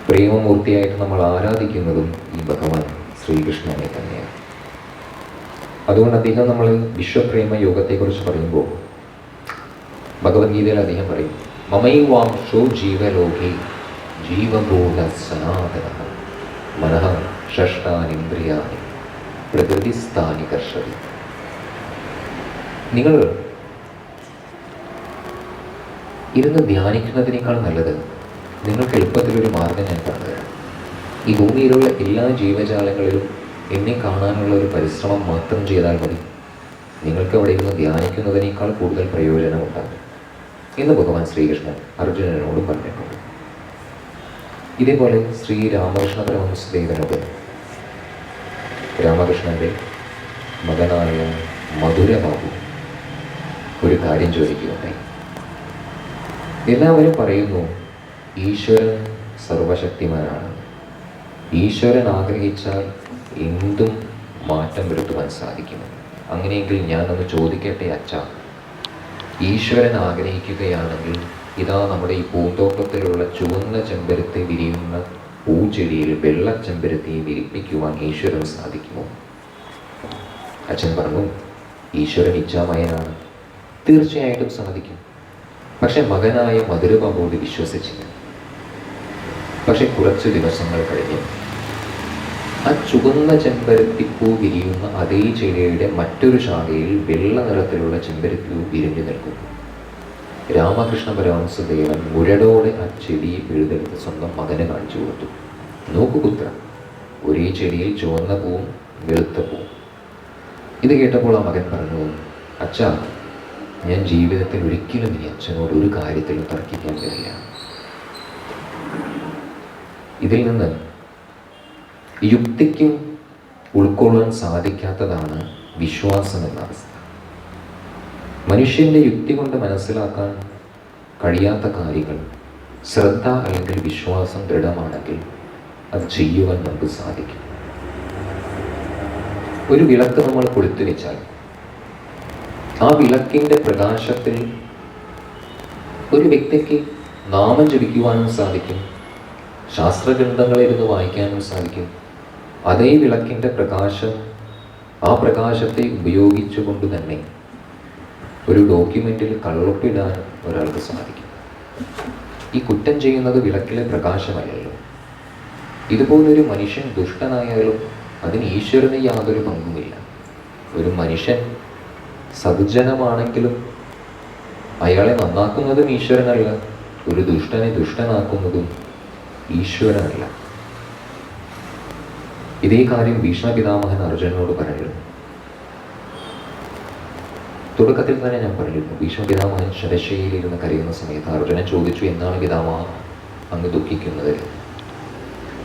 പ്രേമമൂർത്തിയായിട്ട് നമ്മൾ ആരാധിക്കുന്നതും ഈ ഭഗവാൻ ശ്രീകൃഷ്ണനെ തന്നെയാണ്. അതുകൊണ്ട് അദ്ദേഹം നമ്മൾ വിശ്വപ്രേമ യോഗത്തെക്കുറിച്ച് പറയുമ്പോൾ ഭഗവത്ഗീതയിൽ അദ്ദേഹം പറയും, മമൈവാംശോ ജീവലോകേ ജീവഭൂത സനാതന മനഃ ഷഷ്ടാനിന്ദ്രിയാണി പ്രകൃതിസ്ഥാനി കർഷതി. നിങ്ങൾ ഇരുന്ന് ധ്യാനിക്കുന്നതിനേക്കാൾ നല്ലത് നിങ്ങൾക്ക് എളുപ്പത്തിലൊരു മാർഗം ഞാൻ പറഞ്ഞുതരാം. ഈ ഭൂമിയിലുള്ള എല്ലാ ജീവജാലങ്ങളിലും എന്നെ കാണാനുള്ള ഒരു പരിശ്രമം മാത്രം ചെയ്താൽ മതി. നിങ്ങൾക്ക് അവിടെ ഇരുന്ന് ധ്യാനിക്കുന്നതിനേക്കാൾ കൂടുതൽ പ്രയോജനമുണ്ടാകും എന്ന് ഭഗവാൻ ശ്രീകൃഷ്ണൻ അർജുനനോടും പറഞ്ഞിട്ടുണ്ട്. ഇതേപോലെ ശ്രീ രാമകൃഷ്ണ പരമഹംസദേവനോട് രാമകൃഷ്ണൻ്റെ മകനായ മധുരബാബു ഒരു കാര്യം ചോദിക്കുകയുണ്ടായി. എല്ലാവരും പറയുന്നു ഈശ്വരൻ സർവശക്തിമാനാണ്, ഈശ്വരൻ ആഗ്രഹിച്ചാൽ എന്തും മാറ്റം വരുത്തുവാൻ സാധിക്കുമെന്ന്. അങ്ങനെയെങ്കിൽ ഞാനൊന്ന് ചോദിക്കട്ടെ അച്ഛാ, ഈശ്വരൻ ആഗ്രഹിക്കുകയാണെങ്കിൽ ഇതാ നമ്മുടെ ഈ പൂന്തോട്ടത്തിലുള്ള ചുവന്ന ചെമ്പരത്തി വിരിയുന്ന പൂച്ചെടിയിൽ വെള്ള ചെമ്പരത്തിയെ വിരിപ്പിക്കുവാൻ ഈശ്വരന് സാധിക്കുമോ? അച്ഛൻ പറഞ്ഞു, ഈശ്വരൻ ഇച്ഛാമയനാണ്, തീർച്ചയായിട്ടും സാധിക്കും. പക്ഷെ മകനായ മധുരബാബുവിന് വിശ്വസിച്ചില്ല. പക്ഷെ കുറച്ച് ദിവസങ്ങൾ കഴിഞ്ഞു ആ ചുവന്ന ചെമ്പരത്തിപ്പൂ വിരിയുന്ന അതേ ചെടിയുടെ മറ്റൊരു ശാഖയിൽ വെള്ള നിറത്തിലുള്ള ചെമ്പരത്തിപ്പൂ വിരിഞ്ഞു നിൽക്കുന്നു. രാമകൃഷ്ണ പരമഹംസദേവൻ മുരടോടെ ആ ചെടിയെ പിഴുതെടുത്ത് സ്വന്തം മകനെ കാണിച്ചു കൊടുത്തു. നോക്കു പുത്ര, ഒരേ ചെടിയിൽ ചുവന്ന പൂവും വെളുത്ത പൂവും. ഇത് കേട്ടപ്പോൾ ആ മകൻ പറഞ്ഞു, അച്ഛാ, ഞാൻ ജീവിതത്തിൽ ഒരിക്കലും ഇനി അച്ഛനോട് ഒരു കാര്യത്തിലും തർക്കിക്കാൻ കഴിയില്ല. ഇതിൽ നിന്ന് യുക്തിക്കും ഉൾക്കൊള്ളാൻ സാധിക്കാത്തതാണ് വിശ്വാസം എന്ന അവസ്ഥ. മനുഷ്യൻ്റെ യുക്തി കൊണ്ട് മനസ്സിലാക്കാൻ കഴിയാത്ത കാര്യങ്ങൾ ശ്രദ്ധ അല്ലെങ്കിൽ വിശ്വാസം ദൃഢമാണെങ്കിൽ അത് ചെയ്യുവാൻ നമുക്ക് സാധിക്കും. ഒരു വിളക്ക് നമ്മൾ കൊളുത്തി വെച്ചാൽ ആ വിളക്കിൻ്റെ പ്രകാശത്തിൽ ഒരു വ്യക്തിക്ക് നാമം ജപിക്കുവാനും സാധിക്കും, ശാസ്ത്രഗ്രന്ഥങ്ങളിരുന്ന് വായിക്കാനും സാധിക്കും. അതേ വിളക്കിൻ്റെ പ്രകാശം, ആ പ്രകാശത്തെ ഉപയോഗിച്ചുകൊണ്ട് തന്നെ ഒരു ഡോക്യുമെൻറ്റിൽ കള്ളൊപ്പിടാൻ ഒരാൾക്ക് സാധിക്കും. ഈ കുറ്റം ചെയ്യുന്നത് വിളക്കിലെ പ്രകാശമല്ലല്ലോ. ഇതുപോലൊരു മനുഷ്യൻ ദുഷ്ടനായാലും അതിന് ഈശ്വരന് യാതൊരു പങ്കുമില്ല. ഒരു മനുഷ്യൻ സജ്ജനമാണെങ്കിലും അയാളെ നന്നാക്കുന്നതും ഈശ്വരനല്ല, ഒരു ദുഷ്ടനെ ദുഷ്ടനാക്കുന്നതും ഈശ്വരനല്ല. ഇതേ കാര്യം ഭീഷ്മ പിതാമഹൻ അർജുനനോട് പറഞ്ഞിരുന്നു. തുടക്കത്തിൽ തന്നെ ഞാൻ പറഞ്ഞിരുന്നു, ഭീഷ്മ പിതാമഹൻ ശരശയിലിരുന്ന് കരയുന്ന സമയത്ത് അർജുനൻ ചോദിച്ചു, എന്താണ് പിതാമഹ അങ്ങ് ദുഃഖിക്കുന്നത്?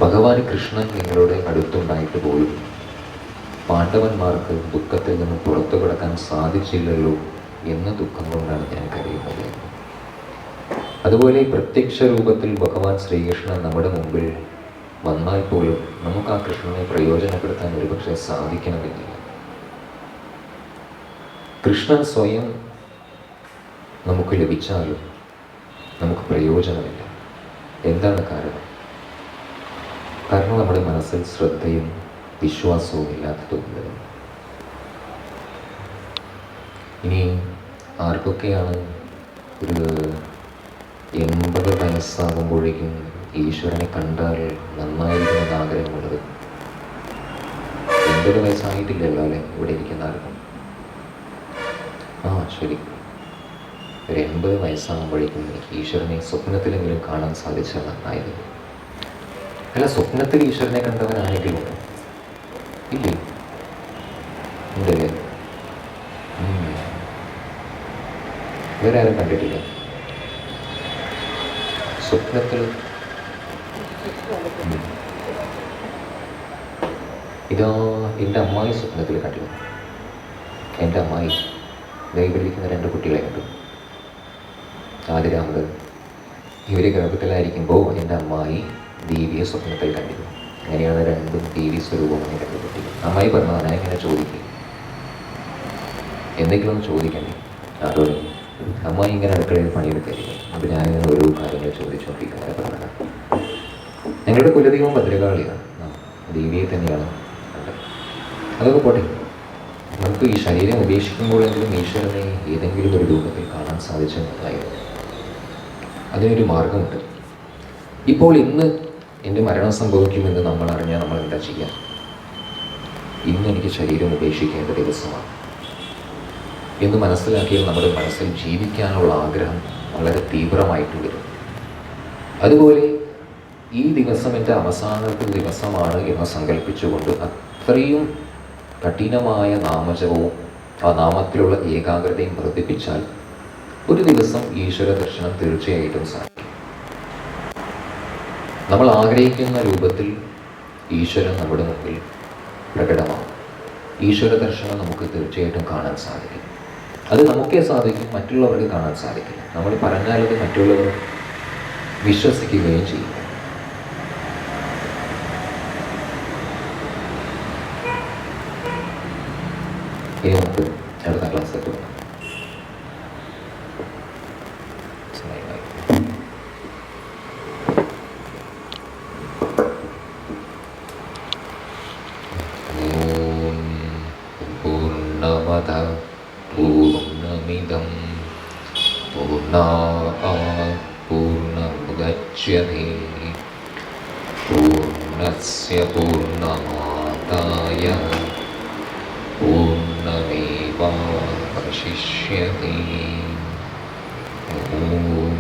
ഭഗവാൻ കൃഷ്ണൻ നിങ്ങളുടെ അടുത്തുണ്ടായിട്ട് പോലും പാണ്ഡവന്മാർക്ക് ദുഃഖത്തിൽ നിന്ന് പുറത്തു കിടക്കാൻ സാധിച്ചില്ലല്ലോ എന്ന ദുഃഖം കൊണ്ടാണ് ഞാൻ കരയുന്നത്. അതുപോലെ പ്രത്യക്ഷ രൂപത്തിൽ ഭഗവാൻ ശ്രീകൃഷ്ണൻ നമ്മുടെ മുമ്പിൽ വന്നാൽ പോലും നമുക്ക് ആ കൃഷ്ണനെ പ്രയോജനപ്പെടുത്താൻ ഒരുപക്ഷെ സാധിക്കണമെന്നില്ല. കൃഷ്ണൻ സ്വയം നമുക്ക് ലഭിച്ചാലും നമുക്ക് പ്രയോജനമില്ല. എന്താണ് കാരണം? കാരണം നമ്മുടെ മനസ്സിൽ ശ്രദ്ധയും വിശ്വാസവും ഇല്ലാത്തതുകൊണ്ട്. ഇനി ആർക്കൊക്കെയാണ് ഒരു 80 വയസ്സാകുമ്പോഴേക്കും ഈശ്വരനെ കണ്ടാൽ നന്നായിരിക്കുമെന്ന് ആഗ്രഹമുള്ളത്? 80 വയസ്സായിട്ടില്ലല്ലോ അല്ലേ ഇവിടെ ഇരിക്കുന്ന ആർക്കും? ശരി, ഒരു 80 വയസ്സാകുമ്പോഴേക്കും എനിക്ക് ഈശ്വരനെ സ്വപ്നത്തിലെങ്കിലും കാണാൻ സാധിച്ചാൽ നന്നായിരുന്നു. അല്ല, സ്വപ്നത്തിൽ ഈശ്വരനെ കണ്ടവനാണെങ്കിലും ഇല്ലേ? ഉണ്ടല്ലേ? വേറെ ആരും കണ്ടിട്ടില്ല സ്വപ്നത്തിൽ? ഇതാ എൻ്റെ അമ്മായി സ്വപ്നത്തിൽ കണ്ടിരുന്നു. എൻ്റെ അമ്മായി ദൈവത്തിരിക്കുന്ന 2 കുട്ടികളെ കണ്ടു. ആദ്യരാമത് ഇവർ ഗർഭത്തിലായിരിക്കുമ്പോൾ എൻ്റെ അമ്മായി ദേവിയെ സ്വപ്നത്തിൽ കണ്ടിരുന്നു. അങ്ങനെയാണ് 2 ദേവി സ്വരൂപമായി 2 കുട്ടികൾ. അമ്മായി പറഞ്ഞു, ഞാൻ ഇങ്ങനെ ചോദിക്കും, എന്തെങ്കിലും ഒന്ന് ചോദിക്കണ്ടേ? അതോടെ അമ്മായി ഇങ്ങനെ അടുക്കളയിൽ പണിയെടുക്കായിരിക്കും. അപ്പോൾ ഞാനിങ്ങനെ ഓരോ കാര്യങ്ങൾ ചോദിച്ചുകൊണ്ടിരിക്കുന്നത് പറഞ്ഞത്. ഞങ്ങളുടെ കുലദൈവം ഭദ്രകാളിയാണ്, ദേവിയെ തന്നെയാണ് കണ്ടത്. അതൊക്കെ പോട്ടെ, നമുക്ക് ഈ ശരീരം ഉപേക്ഷിക്കുമ്പോഴെങ്കിലും ഈശ്വരനെ ഏതെങ്കിലും ഒരു രൂപത്തിൽ കാണാൻ സാധിച്ചെന്നുണ്ടായിരുന്നു. അതിനൊരു മാർഗമുണ്ട്. ഇപ്പോൾ ഇന്ന് എൻ്റെ മരണം സംഭവിക്കുമെന്ന് നമ്മൾ അറിഞ്ഞാൽ നമ്മൾ എന്താ ചെയ്യുക? ഇന്ന് എനിക്ക് ശരീരം ഉപേക്ഷിക്കേണ്ട ദിവസമാണ് എന്ന് മനസ്സിലാക്കിയാൽ നമ്മുടെ മനസ്സിൽ ജീവിക്കാനുള്ള ആഗ്രഹം വളരെ തീവ്രമായിട്ട് വരും. അതുപോലെ ഈ ദിവസം എൻ്റെ അവസാനത്തെ ദിവസമാണ് എന്ന് സങ്കല്പിച്ചുകൊണ്ട് അത്രയും കഠിനമായ നാമജപവും ആ നാമത്തിലുള്ള ഏകാഗ്രതയും വർദ്ധിപ്പിച്ചാൽ ഒരു ദിവസം ഈശ്വര ദർശനം തീർച്ചയായിട്ടും സാധിക്കും. നമ്മൾ ആഗ്രഹിക്കുന്ന രൂപത്തിൽ ഈശ്വരൻ നമ്മുടെ മുമ്പിൽ പ്രകടമാകും. ഈശ്വര ദർശനം നമുക്ക് തീർച്ചയായിട്ടും കാണാൻ സാധിക്കും. അത് നമുക്കേ സാധിക്കും, മറ്റുള്ളവർക്ക് കാണാൻ സാധിക്കില്ല. നമ്മൾ പറഞ്ഞാലത് മറ്റുള്ളവർ വിശ്വസിക്കുകയും ചെയ്യും. ഇനി നമുക്ക് അടുത്ത ക്ലാസ്സിലേക്ക് പോകാം. പൂർണ്ണമദ പൂർണ്ണമിദം പൂർണ്ണാത് പൂർണ്ണമുദച്യതേ പൂർണ്ണസ്യ പൂർണ്ണമാദായ പൂർണ്ണമേവാവശിഷ്യതേ. ഓം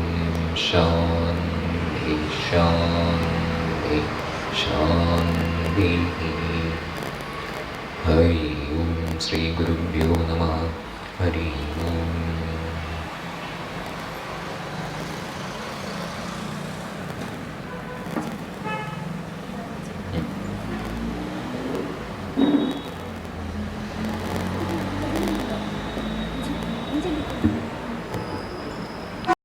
ശാന്തി ശാന്തി ശാന്തി. ഹരി ഓം ശ്രീ ഗുരുഭ്യോ നമഃ. ഹരി ഓം.